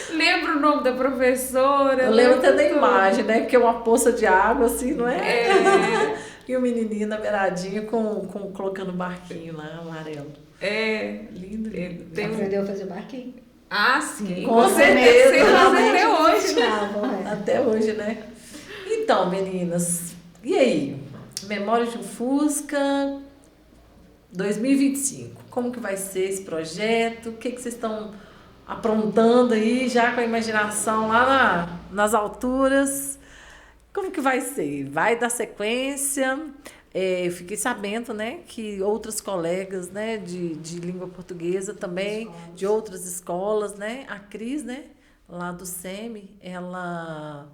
Lembro o nome da professora. Eu lembro até da imagem, né? Porque é uma poça de água, assim, não é? E o menininho na beiradinha colocando barquinho lá, amarelo. Lindo. Aprendeu a fazer barquinho? Sim. Com certeza. Sei fazer até hoje. Até hoje, né? Então, meninas, e aí? Memória de um Fusca 2025. Como que vai ser esse projeto? O que vocês estão aprontando aí, já com a imaginação lá nas alturas? Como que vai ser? Vai dar sequência? Eu fiquei sabendo, né, que outras colegas, né, de língua portuguesa também, de outras escolas, né, a Cris, né, lá do SEMI, ela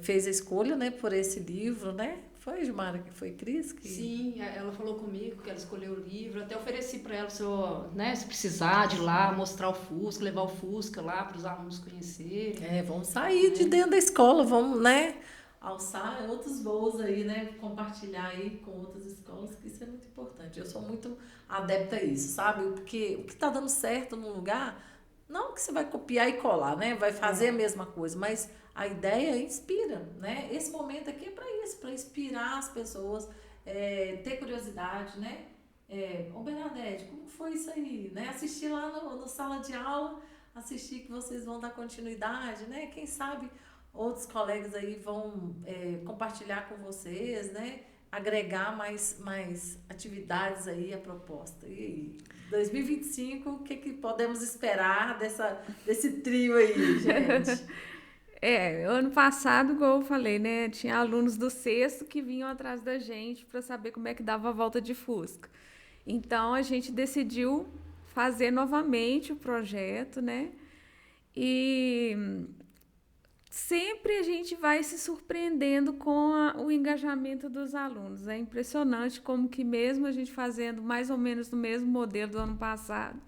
fez a escolha, né, por esse livro, né, Foi, Gilmara, que foi Cris? Que... Sim, ela falou comigo que ela escolheu o livro. Até ofereci para ela, se precisar de ir lá, mostrar o Fusca, levar o Fusca lá para os alunos conhecerem. Vamos sair de dentro da escola, vamos, né? Alçar outros voos aí, né? Compartilhar aí com outras escolas, que isso é muito importante. Eu sou muito adepta a isso, sabe? Porque o que está dando certo num lugar, não que você vai copiar e colar, né? Vai fazer a mesma coisa, mas a ideia inspira, né? Esse momento aqui é para isso, para inspirar as pessoas, ter curiosidade, né? Ô Bernadette, como foi isso aí? Né? Assistir lá no sala de aula, assistir que vocês vão dar continuidade, né? Quem sabe outros colegas aí vão compartilhar com vocês, né? Agregar mais atividades aí à proposta. E aí, 2025, o que podemos esperar desse trio aí, gente? Ano passado, igual eu falei, né? Tinha alunos do sexto que vinham atrás da gente para saber como é que dava a volta de Fusca. Então, a gente decidiu fazer novamente o projeto, né? E sempre a gente vai se surpreendendo com o engajamento dos alunos. É impressionante como que mesmo a gente fazendo mais ou menos no mesmo modelo do ano passado,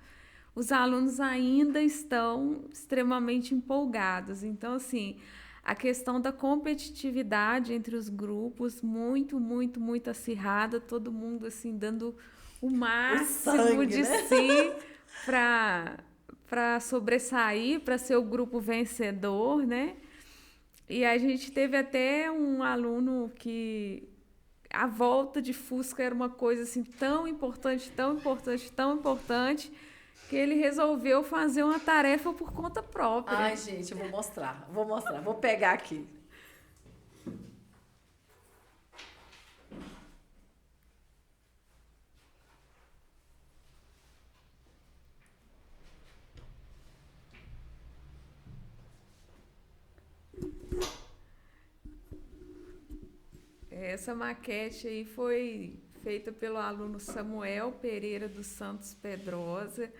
os alunos ainda estão extremamente empolgados. Então, assim, a questão da competitividade entre os grupos, muito, muito, muito acirrada, todo mundo, assim, dando o máximo sangue, de né? si para sobressair, para ser o grupo vencedor, né? E a gente teve até um aluno que a volta de Fusca era uma coisa assim tão importante, tão importante, tão importante, que ele resolveu fazer uma tarefa por conta própria. Ai, gente, eu vou mostrar. Vou pegar aqui. Essa maquete aí foi feita pelo aluno Samuel Pereira dos Santos Pedrosa.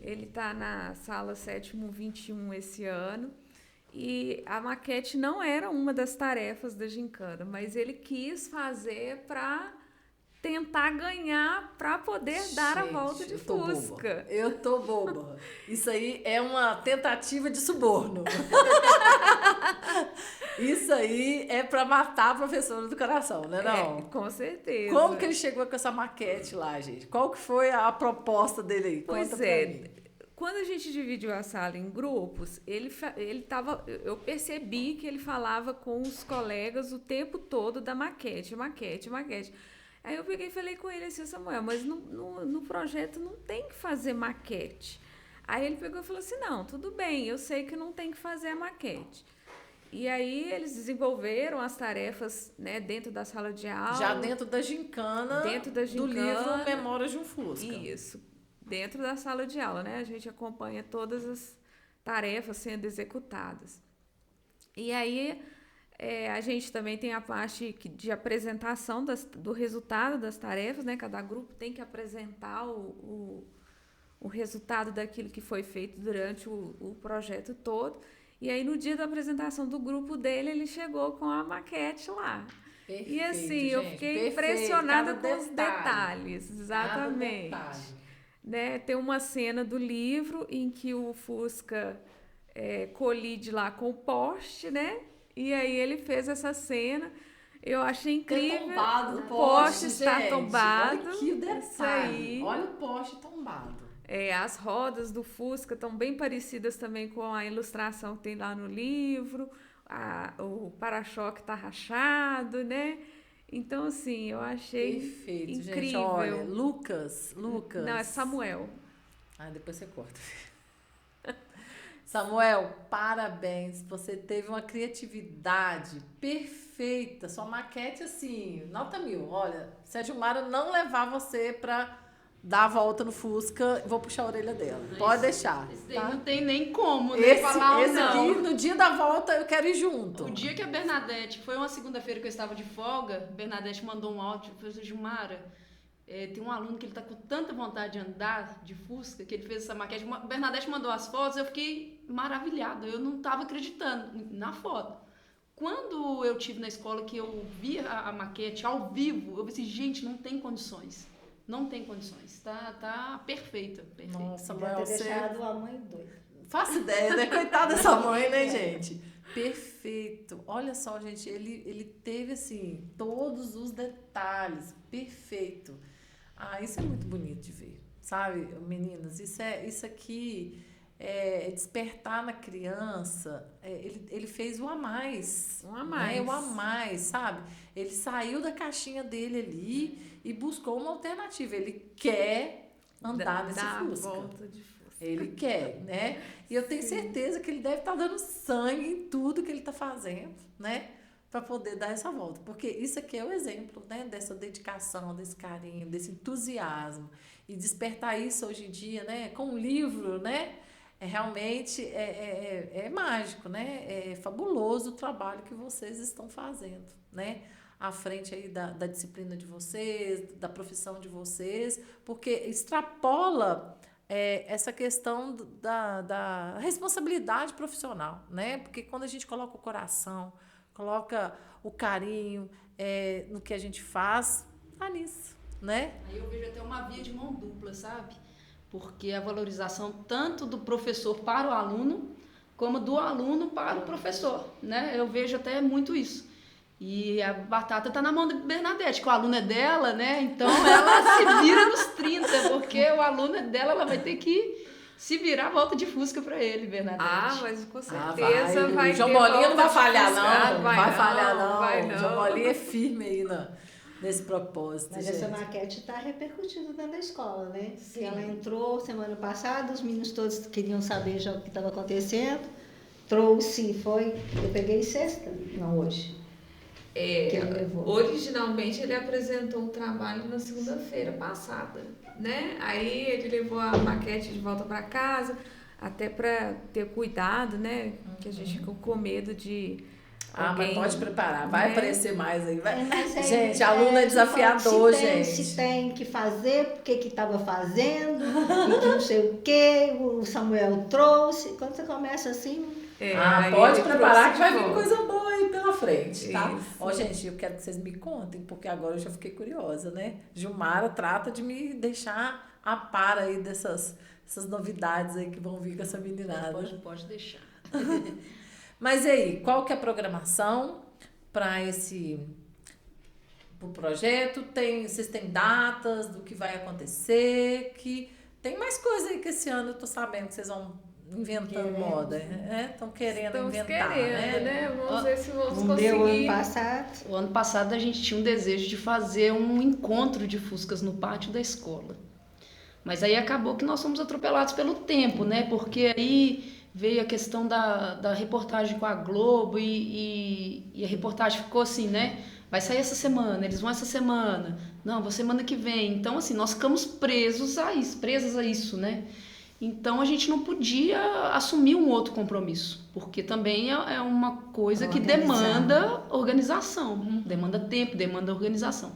Ele está na sala 7º 21 esse ano. E a maquete não era uma das tarefas da gincana, mas ele quis fazer para tentar ganhar, para poder dar a volta de Fusca. Eu tô boba. Isso aí é uma tentativa de suborno. Isso aí é para matar a professora do coração, né, não? Com certeza. Como que ele chegou com essa maquete lá, gente? Qual que foi a proposta dele aí? Pois quando a gente dividiu a sala em grupos, eu percebi que ele falava com os colegas o tempo todo da maquete. Aí eu peguei e falei com ele assim, Samuel, mas no projeto não tem que fazer maquete. Aí ele pegou e falou assim, não, tudo bem, eu sei que não tem que fazer a maquete. E aí eles desenvolveram as tarefas, né, dentro da sala de aula. Já dentro da gincana do livro Memórias de um Fusca. Isso, dentro da sala de aula, né? A gente acompanha todas as tarefas sendo executadas. E aí a gente também tem a parte de apresentação do resultado das tarefas, né? Cada grupo tem que apresentar o resultado daquilo que foi feito durante o projeto todo. E aí, no dia da apresentação do grupo dele, ele chegou com a maquete lá. Perfeito, e assim, gente, eu fiquei impressionada com os detalhes. Exatamente. Né? Tem uma cena do livro em que o Fusca colide lá com o poste, né? E aí ele fez essa cena. Eu achei incrível. Tombado, o poste está gente, tombado. Olha que detalhe. Olha o poste tombado. As rodas do Fusca estão bem parecidas também com a ilustração que tem lá no livro. O para-choque está rachado, né? Então, assim, eu achei incrível. Gente, olha, Lucas. Não, é Samuel. Depois você corta. Samuel, parabéns. Você teve uma criatividade perfeita. Sua maquete, assim, nota 1000. Olha, se a Gilmara não levar você para dar a volta no Fusca, vou puxar a orelha dela. Pode deixar. Tá? Não tem nem como, né? Falar esse não. Aqui, no dia da volta, eu quero ir junto. O dia que a Bernadette, foi uma segunda-feira que eu estava de folga, Bernadette mandou um áudio e falou assim, Gilmara, tem um aluno que ele tá com tanta vontade de andar de Fusca, que ele fez essa maquete. Bernadette mandou as fotos, eu fiquei maravilhada. Eu não estava acreditando na foto. quando eu tive na escola que eu vi a maquete ao vivo, eu pensei, gente, não tem condições. Não tem condições. Tá perfeita. Nossa, Deve ter deixado a mãe doida. Faço ideia, né? Coitada dessa mãe, né, gente? Perfeito. Olha só, gente, ele teve, assim, todos os detalhes. Perfeito. Isso é muito bonito de ver, sabe, meninas? Isso aqui é despertar na criança. Ele fez o a mais. Um a mais. Né? O a mais, sabe? Ele saiu da caixinha dele ali e buscou uma alternativa. Ele quer andar nesse Fusca. Volta de Fusca. Ele quer, né? E eu tenho certeza que ele deve estar dando sangue em tudo que ele está fazendo, né? Para poder dar essa volta. Porque isso aqui é o exemplo, né? Dessa dedicação, desse carinho, desse entusiasmo. E despertar isso hoje em dia, né? Com um livro, né? Realmente é mágico, né? É fabuloso o trabalho que vocês estão fazendo, né? À frente aí da disciplina de vocês, da profissão de vocês, porque extrapola essa questão da responsabilidade profissional, né? Porque quando a gente coloca o coração, coloca o carinho no que a gente faz, tá nisso, né? Aí eu vejo até uma via de mão dupla, sabe? Porque a valorização tanto do professor para o aluno, como do aluno para o professor, né? Eu vejo até muito isso. E a batata tá na mão de Bernadette, que o aluno é dela, né? Então ela se vira nos 30, porque o aluno é dela, ela vai ter que se virar a volta de Fusca para ele, Bernadette. Mas com certeza vai ter. João Bolinha não vai falhar, não. Vai falhar, não. Vai não. João Bolinha é firme aí nesse propósito. Mas gente, essa maquete está repercutindo dentro da escola, né? Sim. Ela entrou semana passada, os meninos todos queriam saber já o que estava acontecendo. Trouxe, eu peguei sexta, não hoje. Originalmente ele apresentou o trabalho na segunda-feira passada, né? Aí ele levou a maquete de volta para casa, até para ter cuidado, né? Que a gente ficou com medo de mas pode preparar, vai aparecer mais aí. Vai. Gente, a aluno é desafiador, gente. Se tem que fazer, por que estava fazendo, e que não sei o que, o Samuel trouxe. Quando você começa assim... pode preparar que vai vir coisa boa aí pela frente, tá? Ó, gente, eu quero que vocês me contem, porque agora eu já fiquei curiosa, né? Gilmara trata de me deixar a par aí dessas novidades aí que vão vir com essa meninada. Pode deixar. Mas e aí, qual que é a programação para pro projeto? Vocês têm datas do que vai acontecer? Que tem mais coisa aí que esse ano eu tô sabendo que vocês vão inventando moda. Estão querendo inventar, né? Vamos ver se vamos conseguir. O ano passado a gente tinha um desejo de fazer um encontro de Fuscas no pátio da escola. Mas aí acabou que nós fomos atropelados pelo tempo, né? Porque aí veio a questão da reportagem com a Globo e a reportagem ficou assim, né? Vai sair essa semana, eles vão essa semana. Não, vou semana que vem. Então, assim, nós ficamos presas a isso, né? Então, a gente não podia assumir um outro compromisso, porque também é uma coisa que demanda organização, demanda tempo, demanda organização.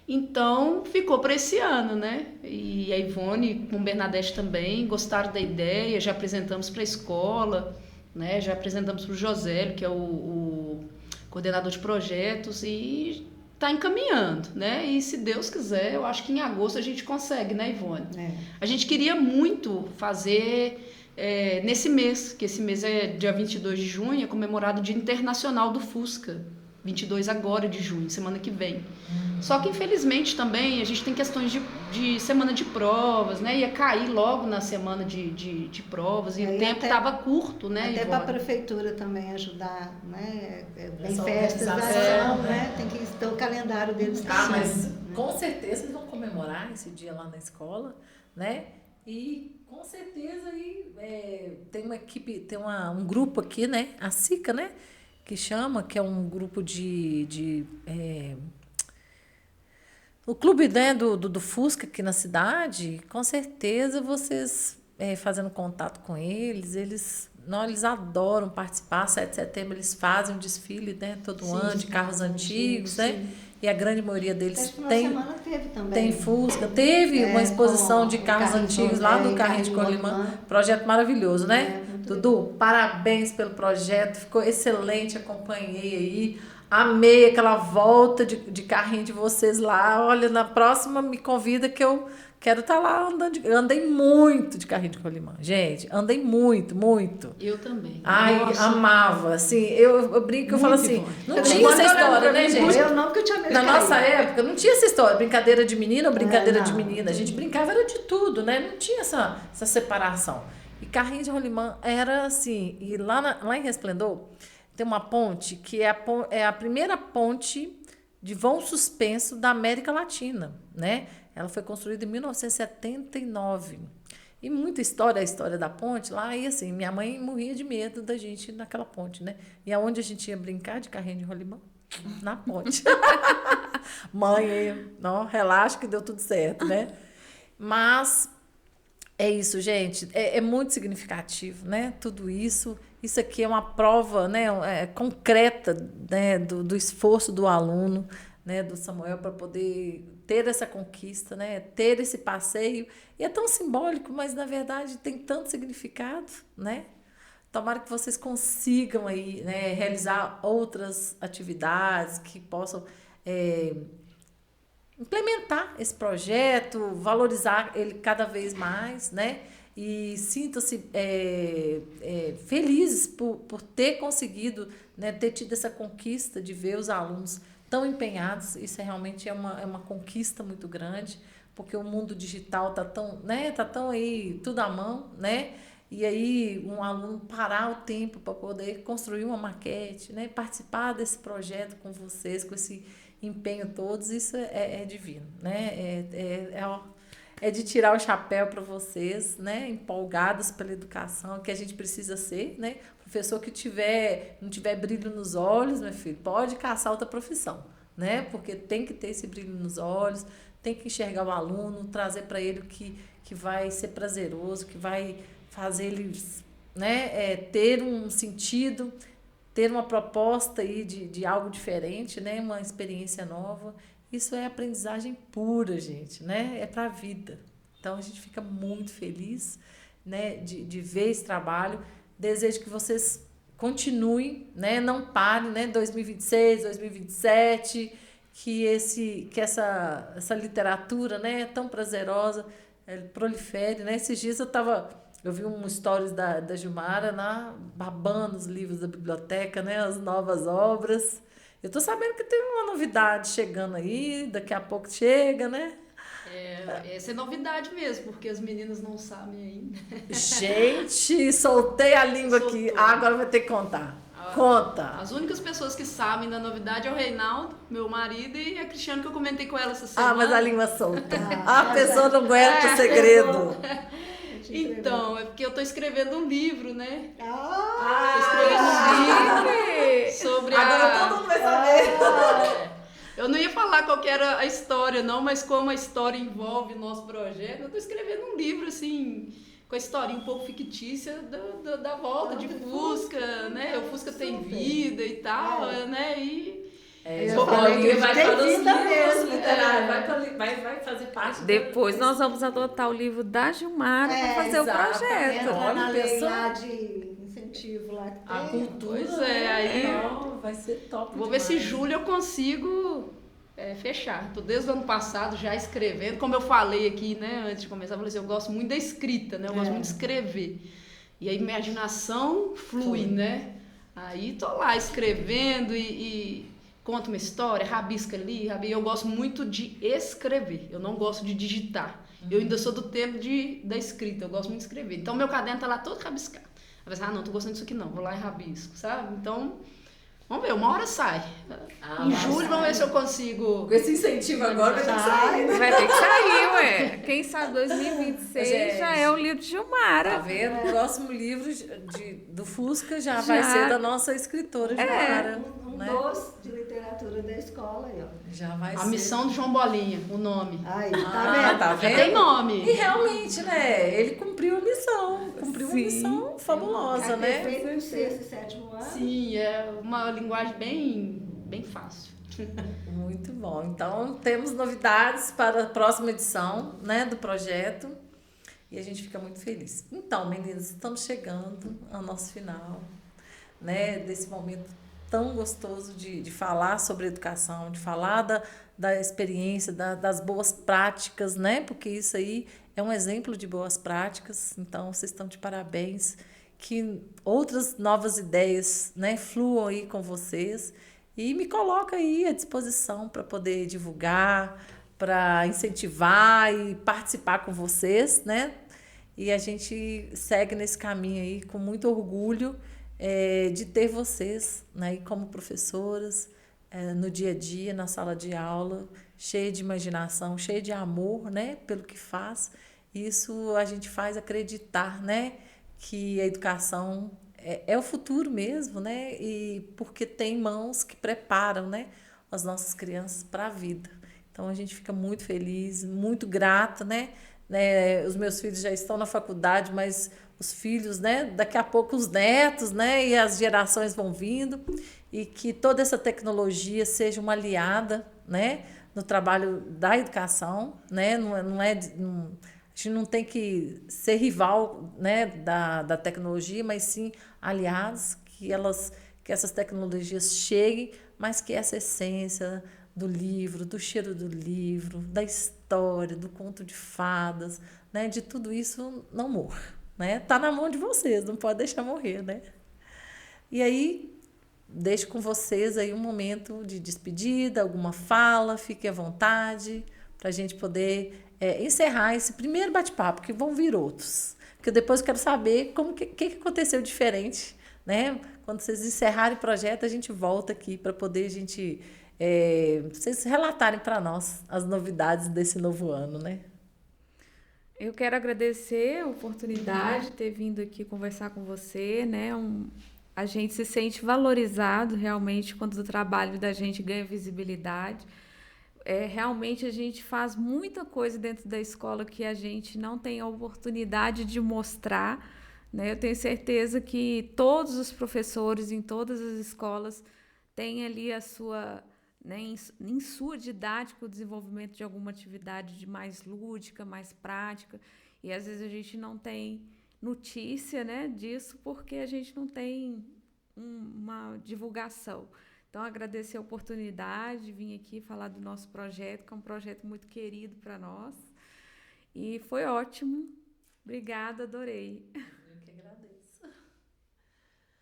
Então, ficou para esse ano, né? E a Ivone com Bernadette também gostaram da ideia, já apresentamos para a escola, né? Já apresentamos para o Josélio, que é o coordenador de projetos, e está encaminhando, né? E se Deus quiser, eu acho que em agosto a gente consegue, né, Ivone? A gente queria muito fazer nesse mês, que esse mês é dia 22 de junho, é comemorado o Dia Internacional do Fusca. 22 agora de junho, semana que vem. Só que, infelizmente, também a gente tem questões de semana de provas, né? Ia cair logo na semana de provas e o tempo estava curto, né? Até para a prefeitura também ajudar, né? Tem festas, né? Tem que ter o calendário deles. Mas com certeza eles vão comemorar esse dia lá na escola, né? E com certeza aí tem uma equipe, tem um grupo aqui, né? A SICA, né? Que é um grupo o clube, né, do Fusca aqui na cidade. Com certeza vocês fazendo contato com eles adoram participar. 7 de setembro eles fazem um desfile, né, todo ano de carros antigos, né? e a grande maioria deles também. Tem Fusca, teve uma exposição de carros antigos lá do Carrinho de Rolimã, projeto maravilhoso, né? Dudu, parabéns pelo projeto, ficou excelente, acompanhei aí, amei aquela volta de carrinho de vocês lá. Olha, na próxima me convida que eu quero estar lá andando. Eu andei muito de carrinho de rolimã. Gente, andei muito, muito. Eu também. Ai, nossa, amava. Assim, eu brinco, eu falo assim, não tinha essa história, né, gente? Eu não, porque eu tinha medo Na nossa época, não tinha essa história, brincadeira de menina ou brincadeira de menina. A gente brincava, era de tudo, né? Não tinha essa separação. E carrinho de rolimã era assim, e lá em Resplendor, tem uma ponte que é a primeira ponte de vão suspenso da América Latina, né? Ela foi construída em 1979. E muita história, a história da ponte lá, e assim, minha mãe morria de medo da gente naquela ponte, né? E aonde a gente ia brincar de carrinho de rolimã? Na ponte. Mãe, não, relaxa que deu tudo certo, né? Mas é isso, gente, é muito significativo, né? Tudo isso. Isso aqui é uma prova, né, concreta, né, do esforço do aluno, né, do Samuel, para poder ter essa conquista, né, ter esse passeio. E é tão simbólico, mas, na verdade, tem tanto significado, né? Tomara que vocês consigam aí, né, realizar outras atividades que possam implementar esse projeto, valorizar ele cada vez mais, né? E sintam-se felizes por ter conseguido, né, ter tido essa conquista de ver os alunos tão empenhados. Isso realmente é uma conquista muito grande, porque o mundo digital tá tão aí, tudo à mão, né? E aí um aluno parar o tempo para poder construir uma maquete, né? Participar desse projeto com vocês, com esse empenho todos, isso é divino, né? É de tirar o chapéu para vocês, né? Empolgados pela educação, que a gente precisa ser, né? Professor que não tiver brilho nos olhos, meu filho, pode caçar outra profissão, né? Porque tem que ter esse brilho nos olhos, tem que enxergar o aluno, trazer para ele o que vai ser prazeroso, que vai fazer ele, né, ter um sentido, ter uma proposta aí de algo diferente, né? Uma experiência nova. Isso é aprendizagem pura, gente, né? É para a vida. Então, a gente fica muito feliz, né, de ver esse trabalho. Desejo que vocês continuem, né? Não parem, né? 2026, 2027, que essa literatura, né, tão prazerosa, prolifere, né? Esses dias eu vi um stories da Gilmara babando os livros da biblioteca, né? As novas obras. Eu tô sabendo que tem uma novidade chegando aí, daqui a pouco chega, né? Essa é novidade mesmo, porque as meninas não sabem ainda. Gente, soltei a língua aqui. Agora vai ter que contar. Conta. As únicas pessoas que sabem da novidade é o Reinaldo, meu marido, e a Cristiane, que eu comentei com ela essa semana. Mas a língua solta. A pessoa não aguenta o segredo. Então, é porque eu tô escrevendo um livro, né? Escrevendo um livro sobre Agora todo mundo vai saber. Eu não ia falar qual que era a história, não, mas como a história envolve nosso projeto, eu tô escrevendo um livro, assim, com a historinha um pouco fictícia da volta de Fusca, né? O Fusca tem vida e tal, né? Eu falei que vai para os livros literários, vai fazer parte. Depois nós vamos adotar o livro da Gilmara para fazer o projeto. Olha, lá de incentivo lá. A cultura. Pois aí vai ser top. Vou ver se julho eu consigo fechar. Estou desde o ano passado já escrevendo. Como eu falei aqui, né, antes de começar, eu falei assim, eu gosto muito da escrita, né? Eu gosto muito de escrever. E a imaginação flui, né? Aí tô lá escrevendo e conta uma história, rabisca ali, eu gosto muito de escrever, eu não gosto de digitar. Eu ainda sou do tempo da escrita, eu gosto muito de escrever. Então, meu caderno tá lá todo rabiscado. Eu falei, não, tô gostando disso aqui não, vou lá e rabisco, sabe? Então, vamos ver, uma hora sai. Em julho, vamos ver se eu consigo... Com esse incentivo agora vai ter que sair, né? Vai ter que sair, ué. Quem sabe 2026 já é o livro de Gilmara. Tá vendo? O próximo livro do Fusca já vai ser da nossa escritora Gilmara. Um doce de literatura da escola aí, ó. Já vai ser. A Missão de João Bolinha, o nome. Aí, tá vendo? Tá vendo? Tem nome. E realmente, né? Ele cumpriu a missão. Cumpriu uma missão fabulosa, né? Feito no 6º e 7º ano. Sim, é uma linguagem bem fácil. Muito bom. Então, temos novidades para a próxima edição, né, do projeto. E a gente fica muito feliz. Então, meninas, estamos chegando ao nosso final, né, desse momento tão gostoso de falar sobre educação, de falar da experiência, das boas práticas, né? Porque isso aí é um exemplo de boas práticas. Então, vocês estão de parabéns. Que outras novas ideias, né, fluam aí com vocês. E me coloca aí à disposição para poder divulgar, para incentivar e participar com vocês, né? E a gente segue nesse caminho aí com muito orgulho de ter vocês, né, como professoras, no dia a dia, na sala de aula, cheia de imaginação, cheia de amor, né, pelo que faz. Isso a gente faz acreditar, né, que a educação é o futuro mesmo, né, e porque tem mãos que preparam, né, as nossas crianças para a vida. Então a gente fica muito feliz, muito grata, né? Os meus filhos já estão na faculdade, mas os filhos, né? Daqui a pouco os netos, né? E as gerações vão vindo, e que toda essa tecnologia seja uma aliada, né? No trabalho da educação, né? A gente não tem que ser rival, né? Da tecnologia, mas sim aliados, que essas tecnologias cheguem, mas que essa essência do livro, do cheiro do livro, da história, do conto de fadas, né? De tudo isso não morra, né? Tá na mão de vocês, não pode deixar morrer, né? E aí, deixo com vocês aí um momento de despedida, alguma fala, fique à vontade, para a gente poder encerrar esse primeiro bate-papo, que vão vir outros. Porque depois eu quero saber que aconteceu diferente, né? Quando vocês encerrarem o projeto, a gente volta aqui para poder a gente... vocês relatarem para nós as novidades desse novo ano, né? Eu quero agradecer a oportunidade de ter vindo aqui conversar com você, né? A gente se sente valorizado realmente quando o trabalho da gente ganha visibilidade. Realmente a gente faz muita coisa dentro da escola que a gente não tem a oportunidade de mostrar, né? Eu tenho certeza que todos os professores em todas as escolas têm ali a sua... né, em sua didática, o desenvolvimento de alguma atividade mais lúdica, mais prática, e às vezes a gente não tem notícia, né, disso porque a gente não tem uma divulgação. Então, agradecer a oportunidade de vir aqui falar do nosso projeto, que é um projeto muito querido para nós, e foi ótimo. Obrigada, adorei. Eu que agradeço.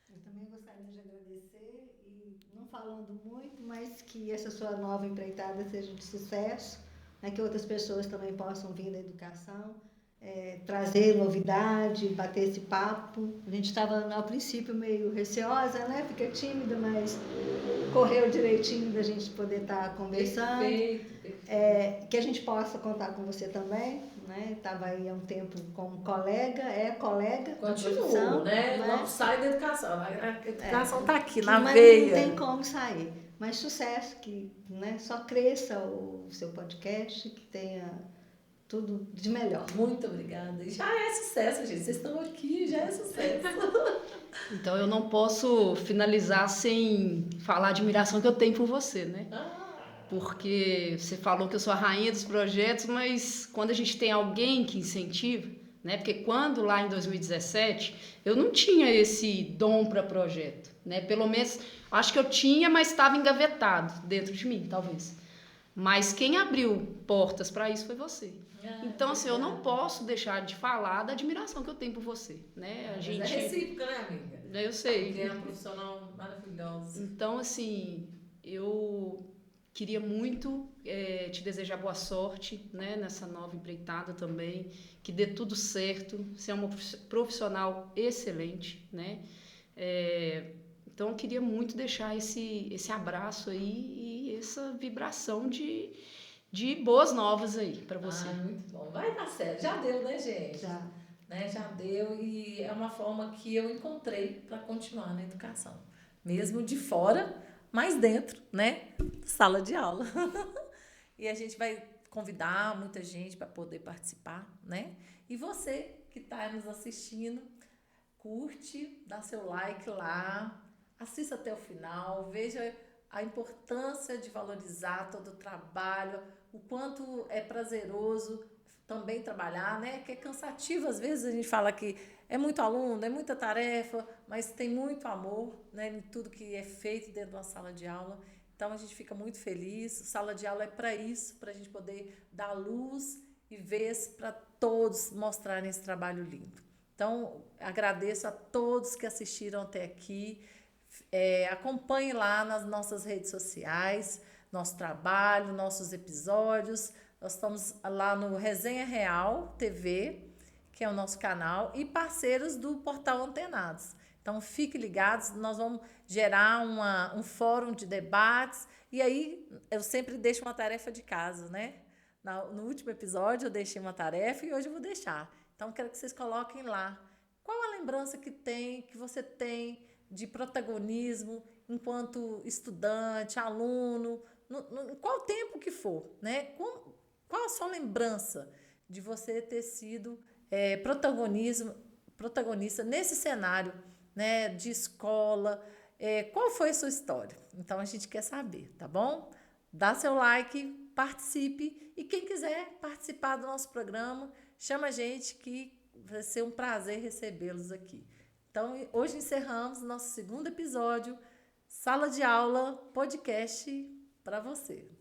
Eu também gostaria de agradecer, e não falando muito, mas que essa sua nova empreitada seja de sucesso, né, que outras pessoas também possam vir da educação, trazer novidade, bater esse papo. A gente estava ao princípio meio receosa, né, fica tímida, mas correu direitinho da gente poder estar conversando. Perfeito. Que a gente possa contar com você também, né? Estava aí há um tempo como colega, colega. Continua, né? Não sai da educação. A educação está aqui, na veia. Não tem como sair. Mas sucesso, que, né, só cresça o seu podcast, que tenha tudo de melhor. Muito obrigada. Já é sucesso, gente. Vocês estão aqui, já é sucesso. Então, eu não posso finalizar sem falar a admiração que eu tenho por você, né? Porque você falou que eu sou a rainha dos projetos, mas quando a gente tem alguém que incentiva, né? Porque quando lá em 2017 eu não tinha esse dom para projeto, né? Pelo menos acho que eu tinha, mas estava engavetado dentro de mim, talvez. Mas quem abriu portas para isso foi você. Então, assim, eu não posso deixar de falar da admiração que eu tenho por você, né? A gente... É recíproca, né, amiga? Eu sei. Porque é uma profissional maravilhosa. Então, assim, eu queria muito te desejar boa sorte, né, nessa nova empreitada também, que dê tudo certo, você é uma profissional excelente, né? Então, eu queria muito deixar esse abraço aí e essa vibração de boas novas aí para você. Muito bom. Vai dar certo. Já deu, né, gente? Já. Né? Já deu, e é uma forma que eu encontrei para continuar na educação. Mesmo de fora, mas dentro, né? Sala de aula. E a gente vai convidar muita gente para poder participar, né? E você que está nos assistindo, curte, dá seu like lá, assista até o final, veja a importância de valorizar todo o trabalho, o quanto é prazeroso também trabalhar, né? Que é cansativo, às vezes a gente fala que é muito aluno, é muita tarefa, mas tem muito amor, né, em tudo que é feito dentro de uma sala de aula. Então a gente fica muito feliz. Sala de aula é para isso, para a gente poder dar luz e vez para todos mostrarem esse trabalho lindo. Então agradeço a todos que assistiram até aqui. Acompanhe lá nas nossas redes sociais, nosso trabalho, nossos episódios. Nós estamos lá no Resenha Real TV, que é o nosso canal, e parceiros do Portal Antenados. Então, fiquem ligados, nós vamos gerar um fórum de debates, e aí eu sempre deixo uma tarefa de casa, né? No último episódio eu deixei uma tarefa e hoje eu vou deixar. Então, quero que vocês coloquem lá. Qual a lembrança que você tem de protagonismo enquanto estudante, aluno, em qual tempo que for, né? Qual a sua lembrança de você ter sido protagonista nesse cenário, né, de escola? Qual foi a sua história? Então a gente quer saber, tá bom? Dá seu like, participe, e quem quiser participar do nosso programa, chama a gente que vai ser um prazer recebê-los aqui. Então, hoje encerramos nosso segundo episódio, Sala de Aula Podcast para você.